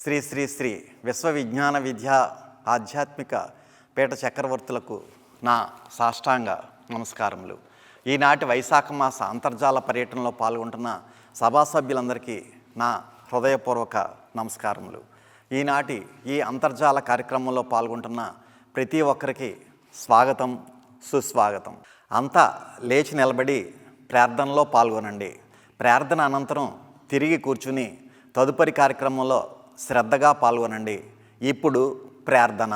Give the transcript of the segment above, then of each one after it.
శ్రీ శ్రీ శ్రీ విశ్వవిజ్ఞాన విద్యా ఆధ్యాత్మిక పీఠ చక్రవర్తులకు నా సాష్టాంగ నమస్కారములు. ఈనాటి వైశాఖ మాస అంతర్జాల పర్యటనలో పాల్గొంటున్న సభా సభ్యులందరికీ నా హృదయపూర్వక నమస్కారములు. ఈనాటి ఈ అంతర్జాల కార్యక్రమంలో పాల్గొంటున్న ప్రతి ఒక్కరికి స్వాగతం, సుస్వాగతం. అంతా లేచి నిలబడి ప్రార్థనలో పాల్గొనండి. ప్రార్థన అనంతరం తిరిగి కూర్చుని తదుపరి కార్యక్రమంలో శ్రద్ధగా పాల్గొనండి. ఇప్పుడు ప్రార్థన.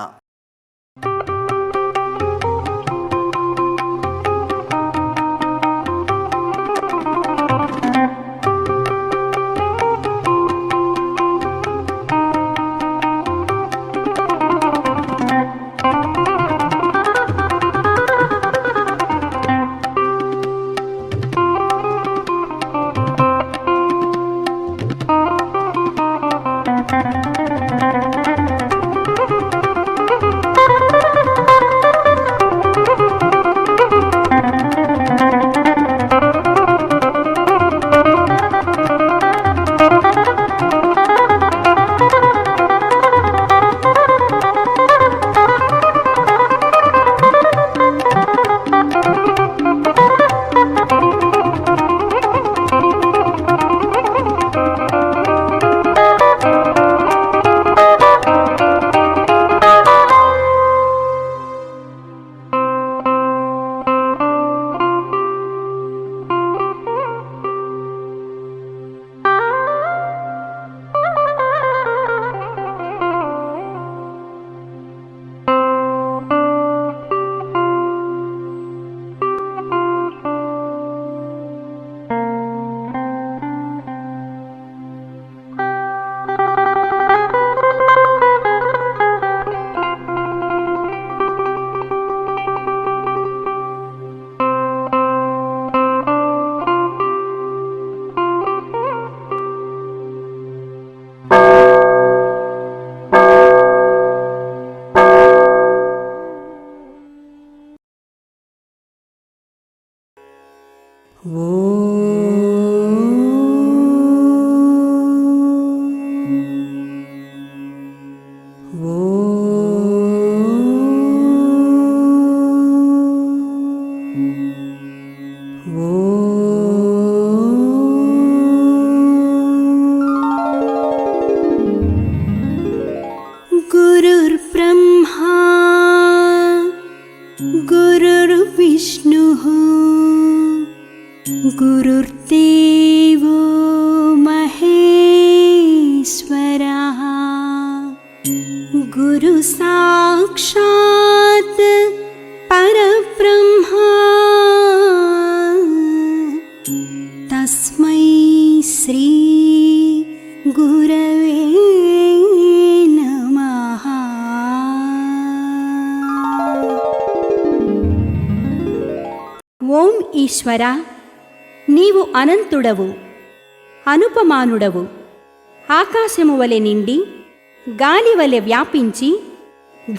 गुरुर्ब्रह्मा गुरुर्विष्णुः गुरुर्देवो महेश्वरः गुरुसाक्षात् परब्रह्मा तस्मै श्री गुरवे नमः. ఓం ఈశ్వర, నీవు అనంతుడవు, అనుపమానుడవు. ఆకాశము వలె నిండి, గాలి వలె వ్యాపించి,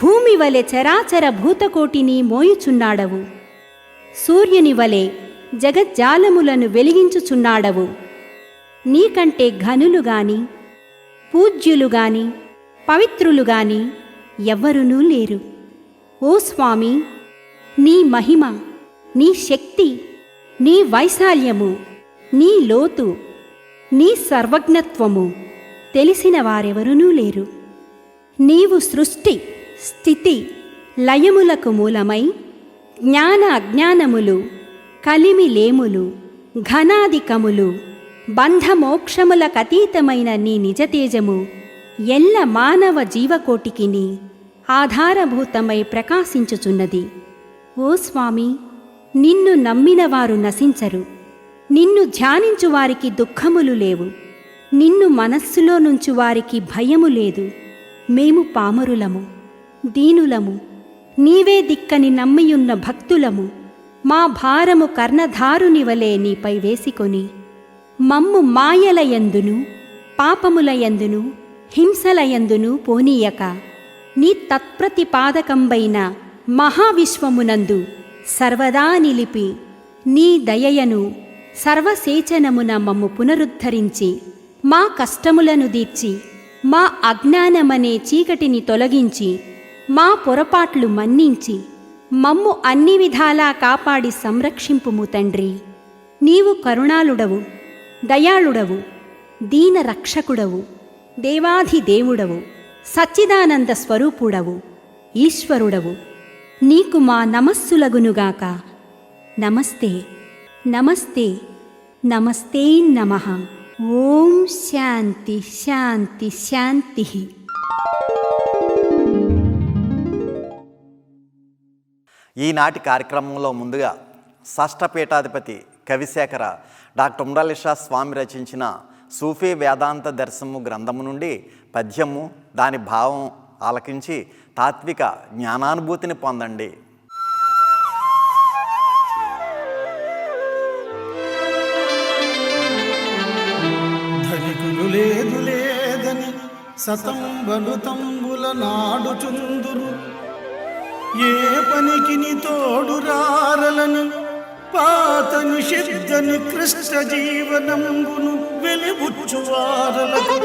భూమి వలె చరాచర భూతకోటిని మోయుచున్నాడవు. సూర్యుని వలె జగజ్జాలములను వెలిగించుచున్నాడవు. నీకంటే ఘనులు గాని, పూజ్యులు గాని, పవిత్రులు గాని ఎవ్వరునూ లేరు. ఓ స్వామి, నీ మహిమ, నీ శక్తి, నీ వైశాల్యము, నీ లోతు, నీ సర్వజ్ఞత్వము తెలిసిన వారెవరునూ లేరు. నీవు సృష్టి, స్థితి, లయములకు మూలమై జ్ఞాన అజ్ఞానములు, కలిమిలేములు, ఘనాధికములు, బంధమోక్షములకతీతమైన నీ నిజతేజము ఎల్ల మానవ జీవకోటికిని ఆధారభూతమై ప్రకాశించుచున్నది. ఓ స్వామి, నిన్ను నమ్మిన వారు నశించరు. నిన్ను ధ్యానించు వారికి దుఃఖములు లేవు. నిన్ను మనస్సులో నుంచి వారికి భయము లేదు. మేము పామరులము, దీనులము, నీవే దిక్కని నమ్మియున్న భక్తులము. మా భారము కర్ణధారుని వలె నీపై వేసికొని మమ్ము మాయలయందును, పాపములయందును, హింసలయందును పోనీయక నీ తత్ప్రతిపాదకంబైన మహావిశ్వమునందు సర్వదా నిలిపి నీ దయయను సర్వసేచనమున మమ్ము పునరుద్ధరించి మా కష్టములను దీర్చి మా అజ్ఞానమనే చీకటిని తొలగించి మా పొరపాట్లు మన్నించి మమ్ము అన్ని విధాలా కాపాడి సంరక్షింపుము తండ్రి. నీవు కరుణాళుడవు, దయాళుడవు, దీన రక్షకుడవు, దేవాధిదేవుడవు, సచ్చిదానంద స్వరూపుడవు, ఈశ్వరుడవు. నీకు మా నమస్సులగునుగాక. నమస్తే నమస్తే నమస్తే నమః. ఓం శాంతి శాంతి శాంతి. ఈనాటి కార్యక్రమంలో ముందుగా షష్ఠపీఠాధిపతి కవిశేఖర డాక్టర్ ఉమ్రాలి షా స్వామి రచించిన సూఫీ వేదాంత దర్శనము గ్రంథము నుండి పద్యము, దాని భావం ఆలకించి తాత్విక జ్ఞానానుభూతిని పొందండి. ధనికులు లేదు లేదని సతంబలు తంబుల నాడుచుందురు, ఏ పనికిని తోడు రారలని పాత నిషిద్ధ నికృష్ట జీవనంబును వెలిబుచ్చువారలకు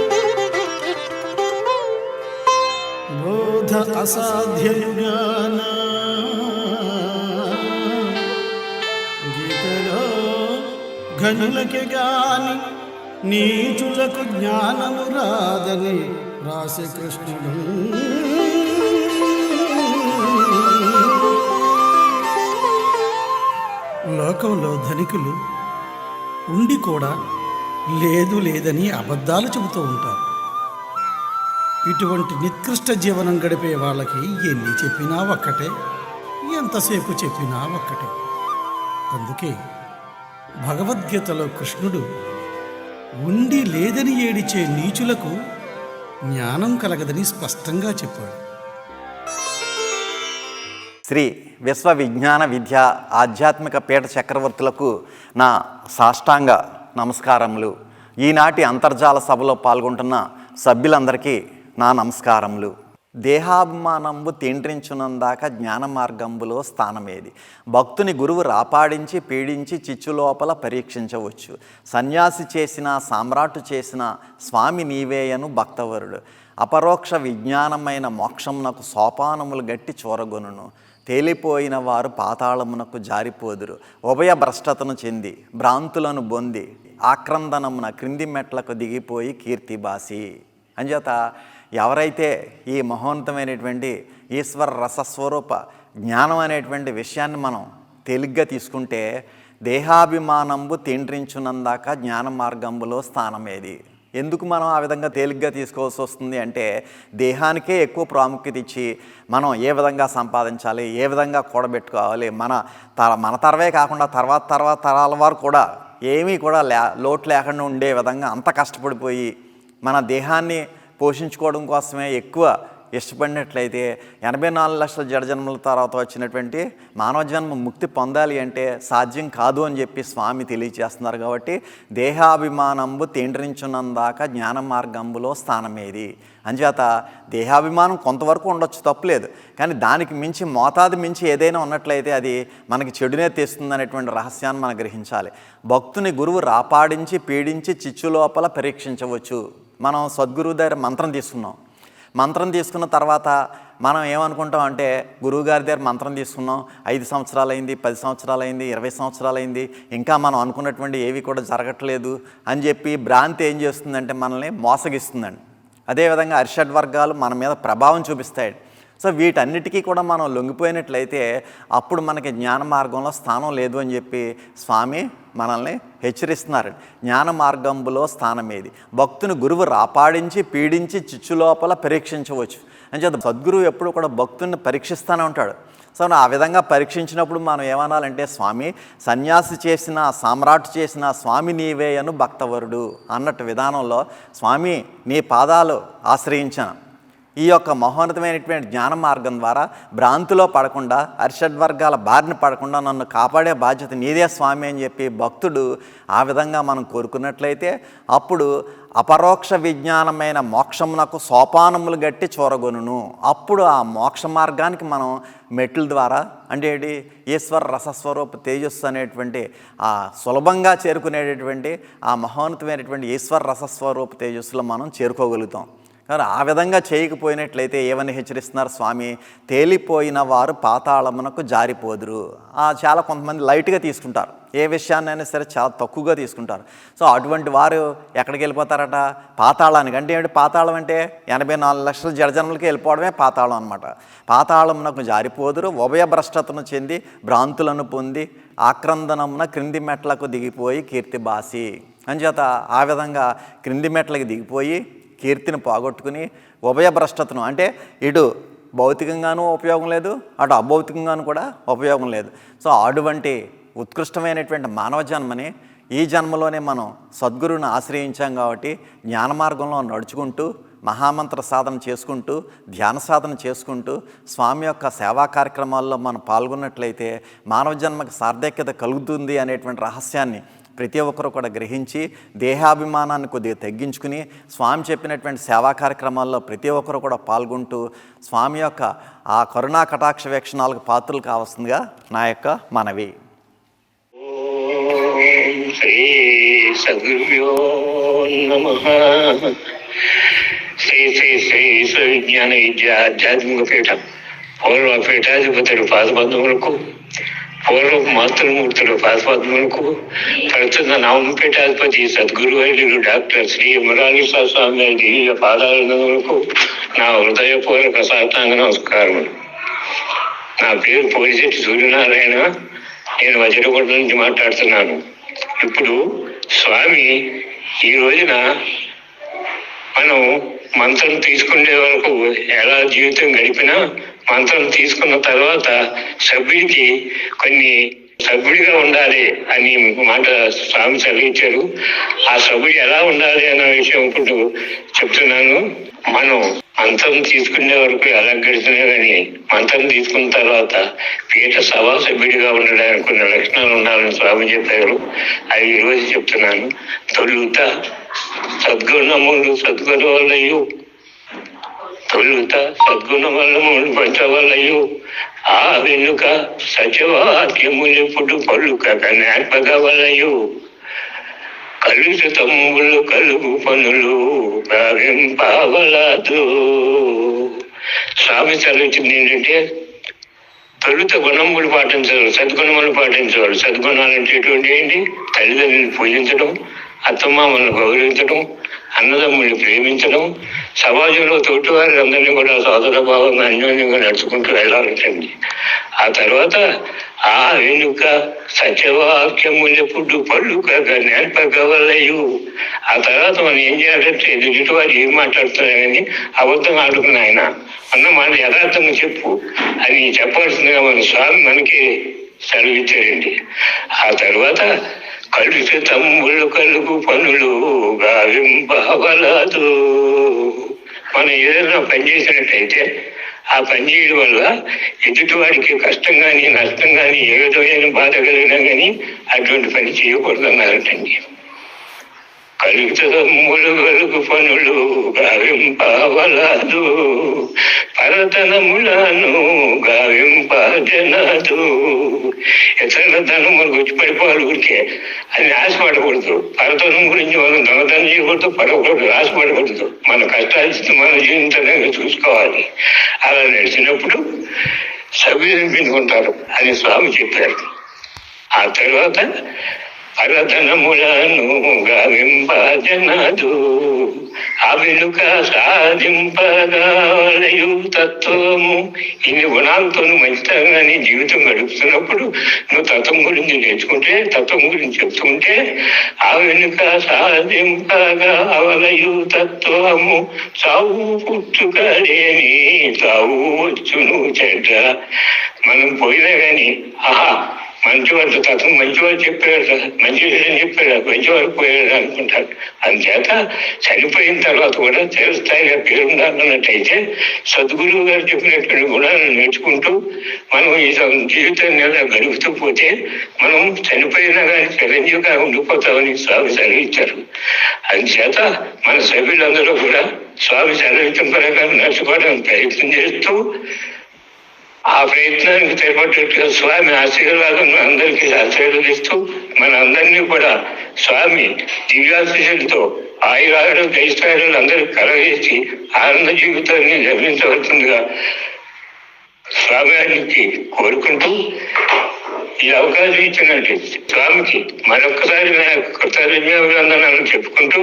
బోధ అసాధ్యయుగాన గీతలో ఘనులకి గాని నీచులకు జ్ఞానము రాదని రాసే కృష్ణుడు. లోకంలో ధనికులు ఉండి కూడా లేదు లేదని అబద్ధాలు చెబుతూ ఉంటారు. ఇటువంటి నికృష్ట జీవనం గడిపే వాళ్ళకి ఎన్ని చెప్పినా ఒక్కటే, ఎంతసేపు చెప్పినా ఒక్కటే. అందుకే భగవద్గీతలో కృష్ణుడు ఉండి లేదని ఏడిచే నీచులకు జ్ఞానం కలగదని స్పష్టంగా చెప్పాడు. శ్రీ విశ్వవిజ్ఞాన విద్య ఆధ్యాత్మిక పీఠ చక్రవర్తులకు నా సాష్టాంగ నమస్కారములు. ఈనాటి అంతర్జాల సభలో పాల్గొంటున్న సభ్యులందరికీ నా నమస్కారములు. దేహాభిమానంబు తీండ్రించునందాక జ్ఞాన మార్గంబులో స్థానమేది. భక్తుని గురువు రాపాడించి పీడించి చిచ్చులోపల పరీక్షించవచ్చు. సన్యాసి చేసిన సామ్రాటు చేసిన స్వామి నీవేయను భక్తవరుడు. అపరోక్ష విజ్ఞానమైన మోక్షమునకు సోపానములు గట్టి చూరగొనును. తేలిపోయిన వారు పాతాళమునకు జారిపోదురు. ఉభయ భ్రష్టతను చెంది భ్రాంతులను బొంది ఆక్రందనమున క్రింది మెట్లకు దిగిపోయి కీర్తిబాసి. అంచేత ఎవరైతే ఈ మహోన్నతమైనటువంటి ఈశ్వర రసస్వరూప జ్ఞానం అనేటువంటి విషయాన్ని మనం తేలిగ్గా తీసుకుంటే, దేహాభిమానంబు తీండ్రించునందాక జ్ఞాన మార్గంబులో స్థానమేది. ఎందుకు మనం ఆ విధంగా తేలిగ్గా తీసుకోవాల్సి వస్తుంది అంటే, దేహానికే ఎక్కువ ప్రాముఖ్యత ఇచ్చి మనం ఏ విధంగా సంపాదించాలి, ఏ విధంగా కూడబెట్టుకోవాలి, మన తరవే కాకుండా తర్వాత తరాల వారు కూడా ఏమీ కూడా లోటు లేకుండా ఉండే విధంగా అంత కష్టపడిపోయి మన దేహాన్ని పోషించుకోవడం కోసమే ఎక్కువ ఇష్టపడినట్లయితే 84 లక్షల జడజన్మల తర్వాత వచ్చినటువంటి మానవ జన్మ ముక్తి పొందాలి అంటే సాధ్యం కాదు అని చెప్పి స్వామి తెలియచేస్తున్నారు. కాబట్టి దేహాభిమానంబు తీండ్రించునందాక జ్ఞాన మార్గంబులో స్థానమేది. అంచేత దేహాభిమానం కొంతవరకు ఉండొచ్చు, తప్పులేదు. కానీ దానికి మించి మోతాదు మించి ఏదైనా ఉన్నట్లయితే అది మనకి చెడునే తెస్తుంది అనేటువంటి రహస్యాన్ని మనం గ్రహించాలి. భక్తుని గురువు రాపాడించి పీడించి చిచ్చు లోపల పరీక్షించవచ్చు. మనం సద్గురువు దగ్గర మంత్రం తీసుకున్న తర్వాత మనం ఏమనుకుంటాం అంటే, గురువుగారి దగ్గర మంత్రం తీసుకున్నాం, 5 సంవత్సరాలు అయింది, 10 సంవత్సరాలు అయింది, 20 సంవత్సరాలు అయింది, ఇంకా మనం అనుకున్నటువంటి ఏవి కూడా జరగట్లేదు అని చెప్పి భ్రాంతి ఏం చేస్తుందంటే మనల్ని మోసగిస్తుందండి. అదేవిధంగా అరిషడ్ వర్గాలు మన మీద ప్రభావం చూపిస్తాయి. సో వీటన్నిటికీ కూడా మనం లొంగిపోయినట్లయితే అప్పుడు మనకి జ్ఞాన మార్గంలో స్థానం లేదు అని చెప్పి స్వామి మనల్ని హెచ్చరిస్తున్నారు. జ్ఞాన మార్గంబులో స్థానమేది. భక్తుని గురువు రాపాడించి పీడించి చిచ్చులోపల పరీక్షించవచ్చు అని చెప్పి సద్గురువు ఎప్పుడు కూడా భక్తుని పరీక్షిస్తూనే ఉంటాడు. సో ఆ విధంగా పరీక్షించినప్పుడు మనం ఏమనాలంటే, స్వామి సన్యాసి చేసిన సామ్రాట్ చేసిన స్వామి నీవేయను భక్తవరుడు అన్నట్టు విధానంలో, స్వామి నీ పాదాలు ఆశ్రయించాను. ఈ యొక్క మహోన్నతమైనటువంటి జ్ఞాన మార్గం ద్వారా భ్రాంతిలో పడకుండా, అరిషడ్ వర్గాల బారిన పడకుండా నన్ను కాపాడే బాధ్యత నీదే స్వామి అని చెప్పి భక్తుడు ఆ విధంగా మనం కోరుకున్నట్లయితే అప్పుడు అపరోక్ష విజ్ఞానమైన మోక్షమునకు సోపానములు గట్టి చూరగొనును. అప్పుడు ఆ మోక్ష మార్గానికి మనం మెట్ల ద్వారా అంటే ఈశ్వర రసస్వరూప తేజస్సు అనేటువంటి ఆ సులభంగా చేరుకునేటటువంటి ఆ మహోన్నతమైనటువంటి ఈశ్వర రసస్వరూప తేజస్సులో మనం చేరుకోగలుగుతాం. కానీ ఆ విధంగా చేయకపోయినట్లయితే ఏమని హెచ్చరిస్తున్నారు స్వామి? తేలిపోయిన వారు పాతాళమునకు జారిపోదురు. చాలా కొంతమంది లైట్గా తీసుకుంటారు, ఏ విషయాన్నైనా సరే చాలా తక్కువగా తీసుకుంటారు. సో అటువంటి వారు ఎక్కడికి వెళ్ళిపోతారట? పాతాళానికి. అంటే ఏమిటి పాతాళం అంటే? 84 లక్షల జడజన్మలకి వెళ్ళిపోవడమే పాతాళం అనమాట. పాతాళమునకు జారిపోదురు, ఉభయభ్రష్టతను చెంది భ్రాంతులను పొంది ఆక్రందనమున క్రింది మెట్లకు దిగిపోయి కీర్తిబాసి. అంచేత ఆ విధంగా క్రింది మెట్లకి దిగిపోయి కీర్తిని పోగొట్టుకుని ఉభయభ్రష్టతను, అంటే ఇటు భౌతికంగానూ ఉపయోగం లేదు, అటు అభౌతికంగానూ కూడా ఉపయోగం లేదు. సో అటువంటి ఉత్కృష్టమైనటువంటి మానవ జన్మని ఈ జన్మలోనే మనం సద్గురువుని ఆశ్రయించాం కాబట్టి జ్ఞాన మార్గంలో నడుచుకుంటూ మహామంత్ర సాధన చేసుకుంటూ ధ్యాన సాధన చేసుకుంటూ స్వామి యొక్క సేవా కార్యక్రమాల్లో మనం పాల్గొన్నట్లయితే మానవ జన్మకు సార్థక్యత కలుగుతుంది అనేటువంటి రహస్యాన్ని ప్రతి ఒక్కరు కూడా గ్రహించి దేహాభిమానాన్ని కొద్దిగా తగ్గించుకుని స్వామి చెప్పినటువంటి సేవా కార్యక్రమాల్లో ప్రతి ఒక్కరు కూడా పాల్గొంటూ స్వామి యొక్క ఆ కరుణా కటాక్ష వీక్షణాలకు పాత్రలు కావాల్సిందిగా నా యొక్క మనవి. శ్రీ సద్గురుభ్యో నమః. శ్రీ శ్రీ శ్రీ విశ్వవిజ్ఞాన విద్య ఆధ్యాత్మిక పీఠం పూర్వ పీఠాధిపతులు పాదపద్మములకు, పూర్వపు మాతృమూర్తులు పాదపద్మములకు, ప్రస్తుత నవపీఠాధిపతి సద్గురు వైద్యులు డాక్టర్ శ్రీ మురారీశా స్వామి గారి దివ్య పాదాలకు నా హృదయపూర్వక సాష్టాంగ నమస్కారములు. నా పేరు పోలిశెట్టి సూర్యనారాయణ. నేను వజ్రకోట నుంచి మాట్లాడుతున్నాను. ఇప్పుడు స్వామి ఈ రోజున మనం మంత్రం తీసుకునే వరకు ఎలా జీవితం గడిపినా మంత్రం తీసుకున్న తర్వాత సభ్యుడికి కొన్ని సభ్యుడిగా ఉండాలి అని మాట స్వామి చదివించారు. ఆ సభ్యుడు ఎలా ఉండాలి అన్న విషయం ఇప్పుడు చెప్తున్నాను. మనం మంత్రం తీసుకునే వరకు ఎలా గడిచినా కానీ మంత్రం తీసుకున్న తర్వాత పీఠ సభా సభ్యుడిగా ఉండడానికి కొన్ని లక్షణాలు ఉండాలని స్వామి చెప్పారు. అవి ఈరోజు చెప్తున్నాను. తొలుత సద్గుణములు సద్గుణవలయు, తొలుత సద్గుణములు పంచవలయు, ఆ వెనుక సత్యవాక్యములెప్పుడు పలుక కనాత్మకవలయు, కలుషితములు కలుగు పనులు భావింపవలదు. స్వామి చదివించింది ఏంటంటే తొలుత గుణములు పాటించవాలి, సద్గుణములు పాటించవాలి. సద్గుణాలు అంటే ఎటువంటి ఏంటి? తల్లిదండ్రులను పూజించడం, అత్తమామలను గౌరవించడం, అన్నదమ్ముల్ని ప్రేమించడం, సమాజంలో తోటి వారి అందరినీ కూడా సోదర భావంగా అన్యోన్యంగా నడుచుకుంటూ వెళ్ళాలంటండి. ఆ తర్వాత ఆ వెనుక సత్యవాక్యములెప్పుడు పలుక నేర్పగవలయు. ఆ తర్వాత మనం ఏం చేయాలంటే ఎదుటి వారు ఏం మాట్లాడుతున్నా కానీ అబద్ధం ఆడుకుని ఆయన అన్న మాట యథార్థంగా చెప్పు అని చెప్పాల్సిందిగా మన స్వామి మనకి సెలవిచ్చారండి. ఆ తర్వాత కలుషితములు కలుగు పనులు గావింపవలదు. మనం ఏదైనా పని చేసినట్టయితే ఆ పని చేయడం వల్ల ఎదుటివాడికి కష్టం కానీ నష్టం కానీ ఏ విధమైన బాధ కలిగినా కానీ అటువంటి పని చేయకూడదు అన్నారటండి. కలుషితములు కలుగు పనులు గావింపవలదు, పరధనములను గావింపజనదు. ఇతరుల ధనములు వచ్చి పడిపోవాలి ఊరికే అని ఆశపడకూడదు. పరధనం గురించి మనం దొంగతనం చేయకూడదు, పడకూడదు, ఆశపడకూడదు. మన కష్టాలు మన జీవితాన్ని చూసుకోవాలి. అలా నడిచినప్పుడు సభ్యులను పెట్టుకుంటారు అని స్వామి చెప్పారు. ఆ తర్వాత పరధనములను గావింపజనదు, ఆ వెనుక సాధింపగలయు తత్వము. ఇన్ని గుణాలతో మంచితనంగానే జీవితం గడుపుతున్నప్పుడు నువ్వు తత్వం గురించి నేర్చుకుంటే, తత్వం గురించి చెప్తుంటే ఆ వెనుక సాధింపగలయు తత్వము. చావు పుట్టుకలేని చావు వచ్చును చెడ్డ. మనం పోయినా కానీ ఆహా మంచివాడు తత్వం మంచివాడు చెప్పాడు, మంచి విషయం చెప్పాడు, మంచివాడు పోయాడు అనుకుంటారు. అందుచేత చనిపోయిన తర్వాత కూడా చిరస్థాయిగా పేరుండాలన్నట్టయితే సద్గురువు గారు చెప్పినటువంటి గుణాలను నేర్చుకుంటూ మనం ఈ జీవితాన్ని ఎలా గడుపుతూ పోతే మనం చనిపోయినా కానీ చిరంజీవిగా ఉండిపోతామని స్వామి సెలవిచ్చారు. అందుచేత మన సభ్యులందరూ కూడా స్వామి సెలవిచ్చిన ప్రకారం నడుచుకోవడానికి ప్రయత్నం చేస్తూ ఆ ప్రయత్నానికి చేపట్టేట్టుగా స్వామి ఆశీర్వాదం అందరికీ ఆశీర్వదిస్తూ మన అందరినీ కూడా స్వామి దివ్యాశీస్సులతో ఆయురాడు దైస్తాయులు అందరూ కలగేసి ఆనంద జీవితాన్ని నిర్మించవలసిందిగా స్వామి వారికి కోరుకుంటూ ఈ అవకాశం ఇచ్చినట్టు స్వామికి మరొక్కసారి నా కృతజ్ఞాభివందనాలు చెప్పుకుంటూ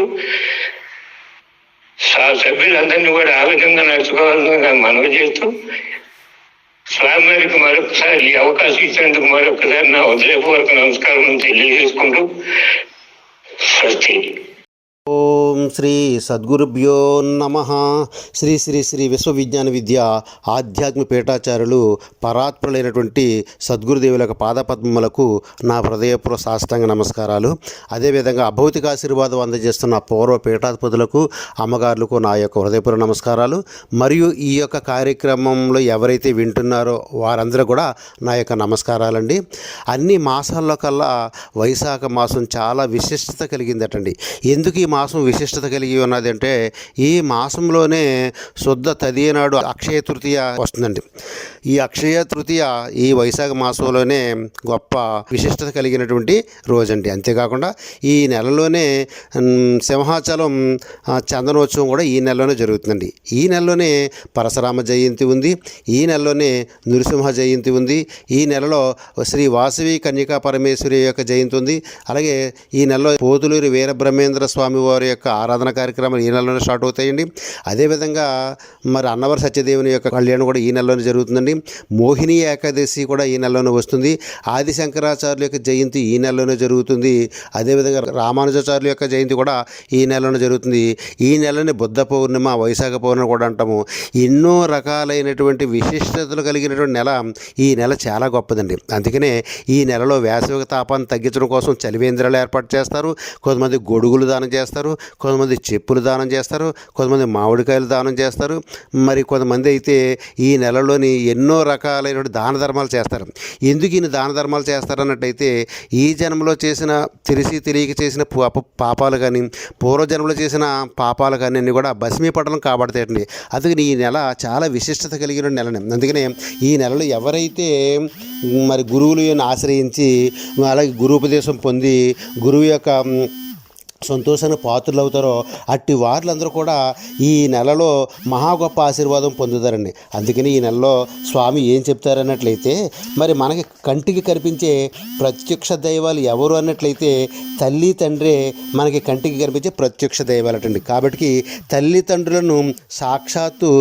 సభ్యులందరినీ కూడా ఆ విధంగా నడుచుకోవాలని మనవి చేస్తూ స్వామి వారికి మరొకసారి ఈ అవకాశం ఇచ్చినందుకు మరొకసారి నా హృదయపూర్వక నమస్కారం తెలియజేసుకుంటూ స్వస్తి. ఓం శ్రీ సద్గురుభ్యో నమః. శ్రీ శ్రీ శ్రీ విశ్వవిజ్ఞాన విద్య ఆధ్యాత్మిక పీఠాచార్యులు పరాత్పరులైనటువంటి సద్గురుదేవుల యొక్క పాదపద్మములకు నా హృదయపూర్వక సాష్టాంగ నమస్కారాలు. అదేవిధంగా అభౌతిక ఆశీర్వాదం అందజేస్తున్న పూర్వ పీఠాధిపతులకు అమ్మగారులకు నా యొక్క హృదయపూర్వక నమస్కారాలు. మరియు ఈ యొక్క కార్యక్రమంలో ఎవరైతే వింటున్నారో వారందరూ కూడా నా యొక్క నమస్కారాలండి. అన్ని మాసాల్లో కల్లా వైశాఖ మాసం చాలా విశిష్టత కలిగిందటండి. ఎందుకు ఈ మాసం విశిష్టత కలిగి ఉన్నది అంటే, ఈ మాసంలోనే శుద్ధ తదియ నాడు అక్షయ తృతీయ వస్తుందండి. ఈ అక్షయ తృతీయ ఈ వైశాఖ మాసంలోనే గొప్ప విశిష్టత కలిగినటువంటి రోజండి. అంతేకాకుండా ఈ నెలలోనే సింహాచలం చందనోత్సవం కూడా ఈ నెలలోనే జరుగుతుందండి. ఈ నెలలోనే పరశురామ జయంతి ఉంది, ఈ నెలలోనే నృసింహ జయంతి ఉంది, ఈ నెలలో శ్రీ వాసవి కన్యకా పరమేశ్వరి యొక్క జయంతి ఉంది. అలాగే ఈ నెలలో పోతులూరి వీరబ్రహ్మేంద్ర స్వామి వారి యొక్క ఆరాధన కార్యక్రమాలు ఈ నెలలోనే స్టార్ట్ అవుతాయండి. అదేవిధంగా మరి అన్నవర సత్యదేవుని యొక్క కళ్యాణం కూడా ఈ నెలలోనే జరుగుతుందండి. మోహిని ఏకాదశి కూడా ఈ నెలలోనే వస్తుంది. ఆది శంకరాచార్యుల యొక్క జయంతి ఈ నెలలోనే జరుగుతుంది. అదేవిధంగా రామానుజాచార్యుల యొక్క జయంతి కూడా ఈ నెలలోనే జరుగుతుంది. ఈ నెలలోనే బుద్ధ పౌర్ణిమ, వైశాఖ పౌర్ణిమ కూడా అంటాము. ఎన్నో రకాలైనటువంటి విశిష్టతలు కలిగినటువంటి నెల ఈ నెల చాలా గొప్పదండి. అందుకనే ఈ నెలలో వేసవి తాపాన్ని తగ్గించడం కోసం చలివేంద్రాలు ఏర్పాటు చేస్తారు. కొంతమంది గొడుగులు దానం చేస్తారు, కొంతమంది చెప్పులు దానం చేస్తారు, కొంతమంది మామిడికాయలు దానం చేస్తారు. మరి కొంతమంది అయితే ఈ నెలలోని ఎన్నో రకాలైన దాన ధర్మాలు చేస్తారు. ఎందుకు ఈయన దాన ధర్మాలు చేస్తారన్నట్టయితే, ఈ జన్మలో చేసిన తెలియక చేసిన పాపాలు కానీ పూర్వజన్మలో చేసిన పాపాలు కానీ అన్నీ కూడా భస్మీపడడం కాబడతాయండి. అందుకని ఈ నెల చాలా విశిష్టత కలిగిన నెలని. అందుకనే ఈ నెలలో ఎవరైతే మరి గురువులను ఆశ్రయించి అలాగే గురుపదేశం పొంది గురువు యొక్క సంతోషానికి పాత్రలు అవుతారో అట్టి వారులందరూ కూడా ఈ నెలలో మహా గొప్ప ఆశీర్వాదం పొందుతారండి. అందుకని ఈ నెలలో స్వామి ఏం చెప్తారన్నట్లయితే, మరి మనకి కంటికి కనిపించే ప్రత్యక్ష దైవాలు ఎవరు అన్నట్లయితే తల్లి తండ్రే మనకి కంటికి కనిపించే ప్రత్యక్ష దైవాలటండి. కాబట్టి తల్లిదండ్రులను సాక్షాత్తు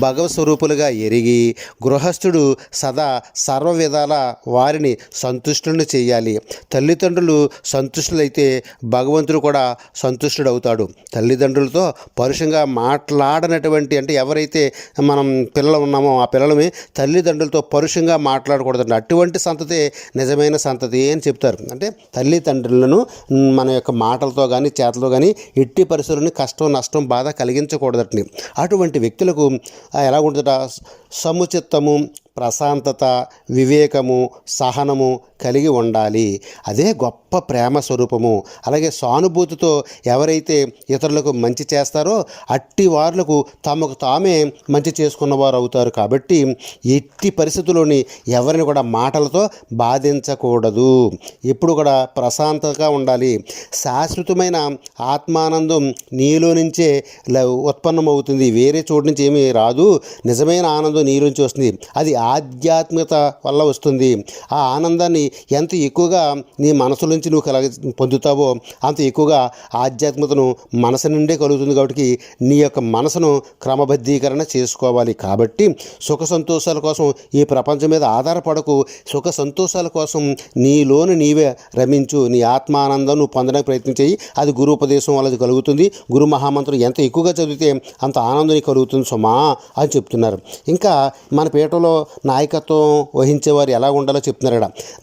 భగవత్ స్వరూపులుగా ఎరిగి గృహస్థుడు సదా సర్వ విధాల వారిని సంతుష్టులను చేయాలి. తల్లిదండ్రులు సంతుష్టులైతే భగవంతుడు కూడా సంతుష్టుడవుతాడు. తల్లిదండ్రులతో పరుషంగా మాట్లాడనటువంటి, అంటే ఎవరైతే మనం పిల్లలు ఉన్నామో ఆ పిల్లలమే తల్లిదండ్రులతో పరుషంగా మాట్లాడకూడదండి. అటువంటి సంతతే నిజమైన సంతతి అని చెప్తారు. అంటే తల్లిదండ్రులను మన యొక్క మాటలతో కానీ చేతలతో కానీ ఎట్టి పరిస్థితులని కష్టం నష్టం బాధ కలిగించకూడదండి. అటువంటి వ్యక్తులకు ఎలా ఉంటుందట, సముచితము, ప్రశాంతత, వివేకము, సహనము కలిగి ఉండాలి. అదే గొప్ప ప్రేమ స్వరూపము. అలాగే సానుభూతితో ఎవరైతే ఇతరులకు మంచి చేస్తారో అట్టి వారులకు తమకు తామే మంచి చేసుకున్నవారు అవుతారు. కాబట్టి ఎట్టి పరిస్థితుల్లోని ఎవరిని కూడా మాటలతో బాధించకూడదు. ఎప్పుడు కూడా ప్రశాంతంగా ఉండాలి. శాశ్వతమైన ఆత్మానందం నీలో నుంచే ఉత్పన్నమవుతుంది. వేరే చోటు నుంచి ఏమీ రాదు. నిజమైన ఆనందం నీలో నుంచి వస్తుంది. అది ఆధ్యాత్మికత వల్ల వస్తుంది. ఆ ఆనందాన్ని ఎంత ఎక్కువగా నీ మనసు నుంచి నువ్వు పొందుతావో అంత ఎక్కువగా ఆధ్యాత్మికతను మనసు నుండే కలుగుతుంది. కాబట్టి నీ యొక్క మనసును క్రమబద్ధీకరణ చేసుకోవాలి. కాబట్టి సుఖ సంతోషాల కోసం ఈ ప్రపంచం మీద ఆధారపడకు. సుఖ సంతోషాల కోసం నీలోని నీవే రమించు. నీ ఆత్మానందం నువ్వు పొందడానికి ప్రయత్నం చేయి. అది గురుపదేశం వల్ల కలుగుతుంది. గురు మహామంత్రం ఎంత ఎక్కువగా చదివితే అంత ఆనందం కలుగుతుంది సుమా అని చెప్తున్నారు. ఇంకా మన పీఠంలో నాయకత్వం వహించేవారు ఎలా ఉండాలో చెప్తున్నారు.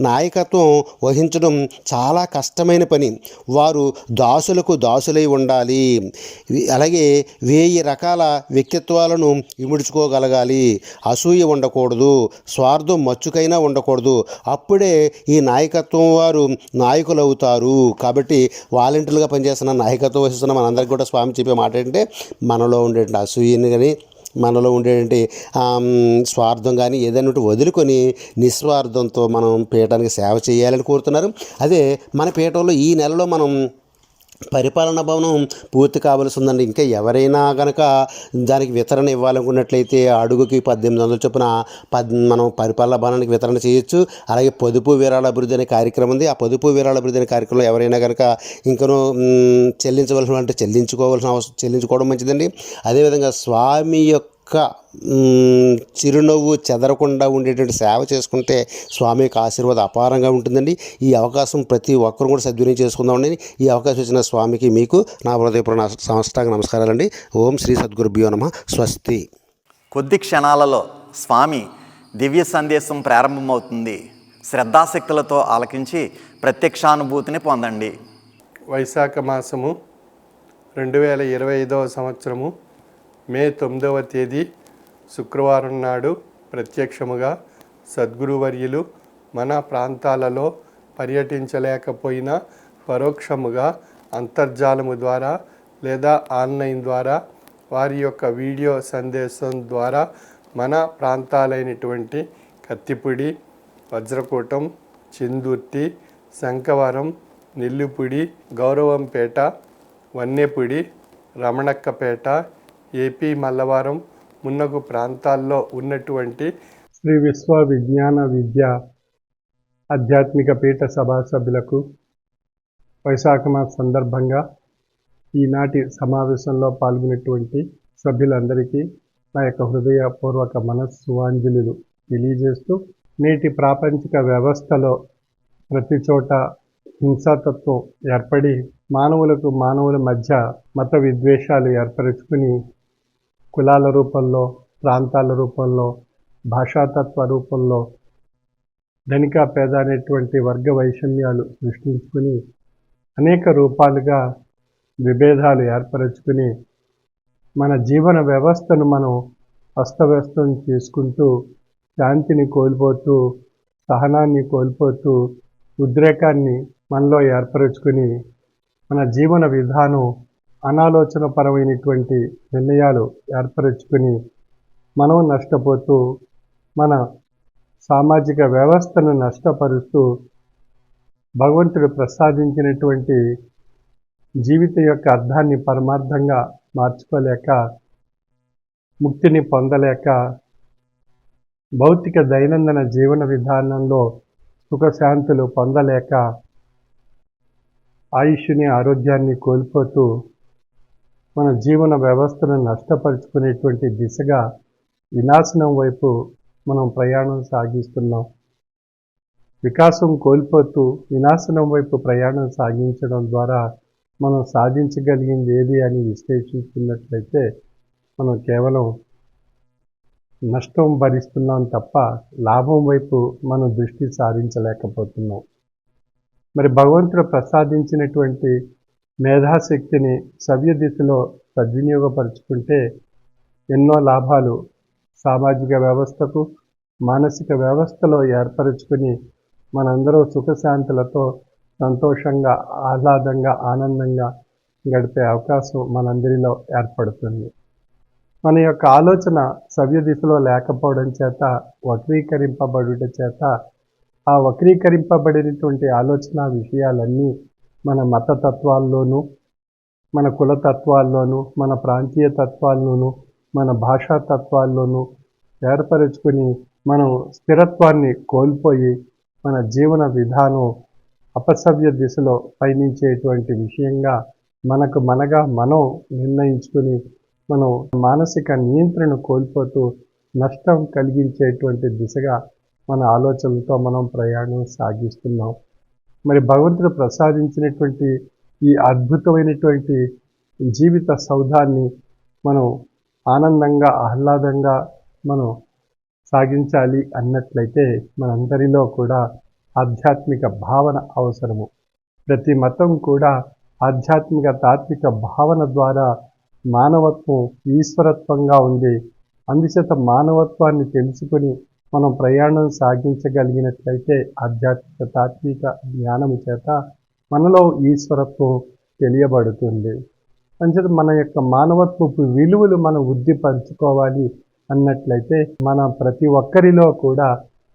నాయకత్వం వహించడం చాలా కష్టమైన పని. వారు దాసులకు దాసులై ఉండాలి. అలాగే 1000 రకాల వ్యక్తిత్వాలను ఇముడ్చుకోగలగాలి. అసూయ ఉండకూడదు, స్వార్థం మచ్చుకైనా ఉండకూడదు. అప్పుడే ఈ నాయకత్వం వారు నాయకులు అవుతారు. కాబట్టి వాలంటీర్లుగా పనిచేస్తున్న నాయకత్వం వహిస్తున్న మనందరికీ కూడా స్వామి చెప్పే మాట ఏంటంటే, మనలో ఉండే అసూయని కానీ మనలో ఉండేటువంటి స్వార్థం కానీ ఏదైనా ఉంటే వదులుకొని నిస్వార్థంతో మనం పీఠానికి సేవ చేయాలని కోరుతున్నారు. అదే మన పీఠంలో ఈ నెలలో మనం పరిపాలనా భవనం పూర్తి కావాల్సి ఉందండి. ఇంకా ఎవరైనా కనుక దానికి వితరణ ఇవ్వాలనుకున్నట్లయితే అడుగుకి 1800 చొప్పున మనం పరిపాలనా భవనానికి వితరణ చేయొచ్చు. అలాగే పొదుపు విరాళ అభివృద్ధి అనే కార్యక్రమం ఉంది. ఆ పొదుపు విరాళ అభివృద్ధి అనే కార్యక్రమంలో ఎవరైనా కనుక ఇంకనూ చెల్లించవలసిన అంటే చెల్లించుకోవడం మంచిదండి. అదేవిధంగా స్వామి యొక్క చిరునవ్వు చెదరకుండా ఉండేటువంటి సేవ చేసుకుంటే స్వామి యొక్క ఆశీర్వాదం అపారంగా ఉంటుందండి. ఈ అవకాశం ప్రతి ఒక్కరు కూడా సద్వినియోగం చేసుకుందామండి. ఈ అవకాశం ఇచ్చిన స్వామికి మీకు నా హృదయపూర్వక సాష్టాంగ నమస్కారాలండి. ఓం శ్రీ సద్గురుభ్యో నమః. స్వస్తి. కొద్ది క్షణాలలో స్వామి దివ్య సందేశం ప్రారంభమవుతుంది. శ్రద్ధాశక్తులతో ఆలకించి ప్రత్యక్షానుభూతిని పొందండి. వైశాఖ మాసము 2025 సంవత్సరము మే 9వ తేదీ శుక్రవారం నాడు ప్రత్యక్షముగా సద్గురువర్యులు మన ప్రాంతాలలో పర్యటించలేకపోయినా పరోక్షముగా అంతర్జాలము ద్వారా లేదా ఆన్లైన్ ద్వారా వారి యొక్క వీడియో సందేశం ద్వారా మన ప్రాంతాలైనటువంటి కత్తిపూడి, వజ్రకూటం, చిందుర్తి, శంఖవరం, నెల్లిపూడి, గౌరవంపేట, వన్నెపూడి, రమణక్కపేట, ఏపీ మల్లవరం మున్నగు ప్రాంతాల్లో ఉన్నటువంటి శ్రీ విశ్వ విజ్ఞాన విద్య ఆధ్యాత్మిక పీఠ సభా సభ్యులకు వైశాఖ మాస సందర్భంగా ఈనాటి సమావేశంలో పాల్గొనేటువంటి సభ్యులందరికీ నా యొక్క హృదయపూర్వక మనస్సువాంజలులు తెలియజేస్తూ, నేటి ప్రాపంచిక వ్యవస్థలో ప్రతి చోట హింసాతత్వం ఏర్పడి మానవుల మధ్య మత విద్వేషాలు ఏర్పరుచుకుని కులాల రూపంలో, ప్రాంతాల రూపంలో, భాషాతత్వ రూపంలో ధనిక పేద అనేటువంటి వర్గ వైషమ్యాలు సృష్టించుకుని అనేక రూపాలుగా విభేదాలు ఏర్పరచుకుని మన జీవన వ్యవస్థను మనం అస్తవ్యస్తం చేసుకుంటూ శాంతిని కోల్పోతూ, సహనాన్ని కోల్పోతూ, ఉద్రేకాన్ని మనలో ఏర్పరచుకుని మన జీవన విధానం అనాలోచనపరమైనటువంటి నిర్ణయాలు ఏర్పరచుకుని మనం నష్టపోతూ మన సామాజిక వ్యవస్థను నష్టపరుస్తూ భగవంతుడు ప్రసాదించినటువంటి జీవితం యొక్క అర్థాన్ని పరమార్థంగా మార్చుకోలేక, ముక్తిని పొందలేక, భౌతిక దైనందిన జీవన విధానంలో సుఖశాంతులు పొందలేక ఆయుష్ని, ఆరోగ్యాన్ని కోల్పోతూ మన జీవన వ్యవస్థను నష్టపరుచుకునేటువంటి దిశగా వినాశనం వైపు మనం ప్రయాణం సాగిస్తున్నాం. వికాసం కోల్పోతూ వినాశనం వైపు ప్రయాణం సాగించడం ద్వారా మనం సాధించగలిగింది ఏది అని విశ్లేషించుకున్నట్లయితే మనం కేవలం నష్టం భరిస్తున్నాం తప్ప లాభం వైపు మనం దృష్టి సారించలేకపోతున్నాం. మరి భగవంతుడు ప్రసాదించినటువంటి మేధాశక్తిని సవ్య దిశలో సద్వినియోగపరుచుకుంటే ఎన్నో లాభాలు సామాజిక వ్యవస్థకు, మానసిక వ్యవస్థలో ఏర్పరచుకుని మనందరూ సుఖశాంతులతో సంతోషంగా, ఆహ్లాదంగా, ఆనందంగా గడిపే అవకాశం మనందరిలో ఏర్పడుతుంది. మన యొక్క ఆలోచన సవ్య దిశలో లేకపోవడం చేత, వక్రీకరింపబడుట చేత, ఆ వక్రీకరింపబడినటువంటి ఆలోచన విషయాలన్నీ మన మతతత్వాల్లోనూ, మన కులతత్వాల్లోనూ, మన ప్రాంతీయ తత్వాల్లోనూ, మన భాషా తత్వాల్లోనూ ఏర్పరచుకుని మనం స్థిరత్వాన్ని కోల్పోయి మన జీవన విధానం అపసవ్య దిశలో పయనించేటువంటి విషయంగా మనగా మనం నిర్ణయించుకుని మనం మానసిక నియంత్రణ కోల్పోతూ నష్టం కలిగించేటువంటి దిశగా మన ఆలోచనలతో మనం ప్రయాణం సాగిస్తున్నాం. మరి భగవంతుడు ప్రసాదించినటువంటి ఈ అద్భుతమైనటువంటి జీవిత సౌధాన్ని మనం ఆనందంగా, ఆహ్లాదంగా మనం సాగించాలి అన్నట్లయితే మనందరిలో కూడా ఆధ్యాత్మిక భావన అవసరము. ప్రతి మతం కూడా ఆధ్యాత్మిక తాత్విక భావన ద్వారా మానవత్వం ఈశ్వరత్వంగా ఉంది. అందుచేత మానవత్వాన్ని తెలుసుకొని మనం ప్రయాణం సాగించగలిగినట్లయితే ఆధ్యాత్మిక తాత్విక జ్ఞానము చేత మనలో ఈశ్వరత్వం తెలియబడుతుంది. అంచేత మన యొక్క మానవత్వపు విలువలు మనం వృద్ధిపరచుకోవాలి అన్నట్లయితే మన ప్రతి ఒక్కరిలో కూడా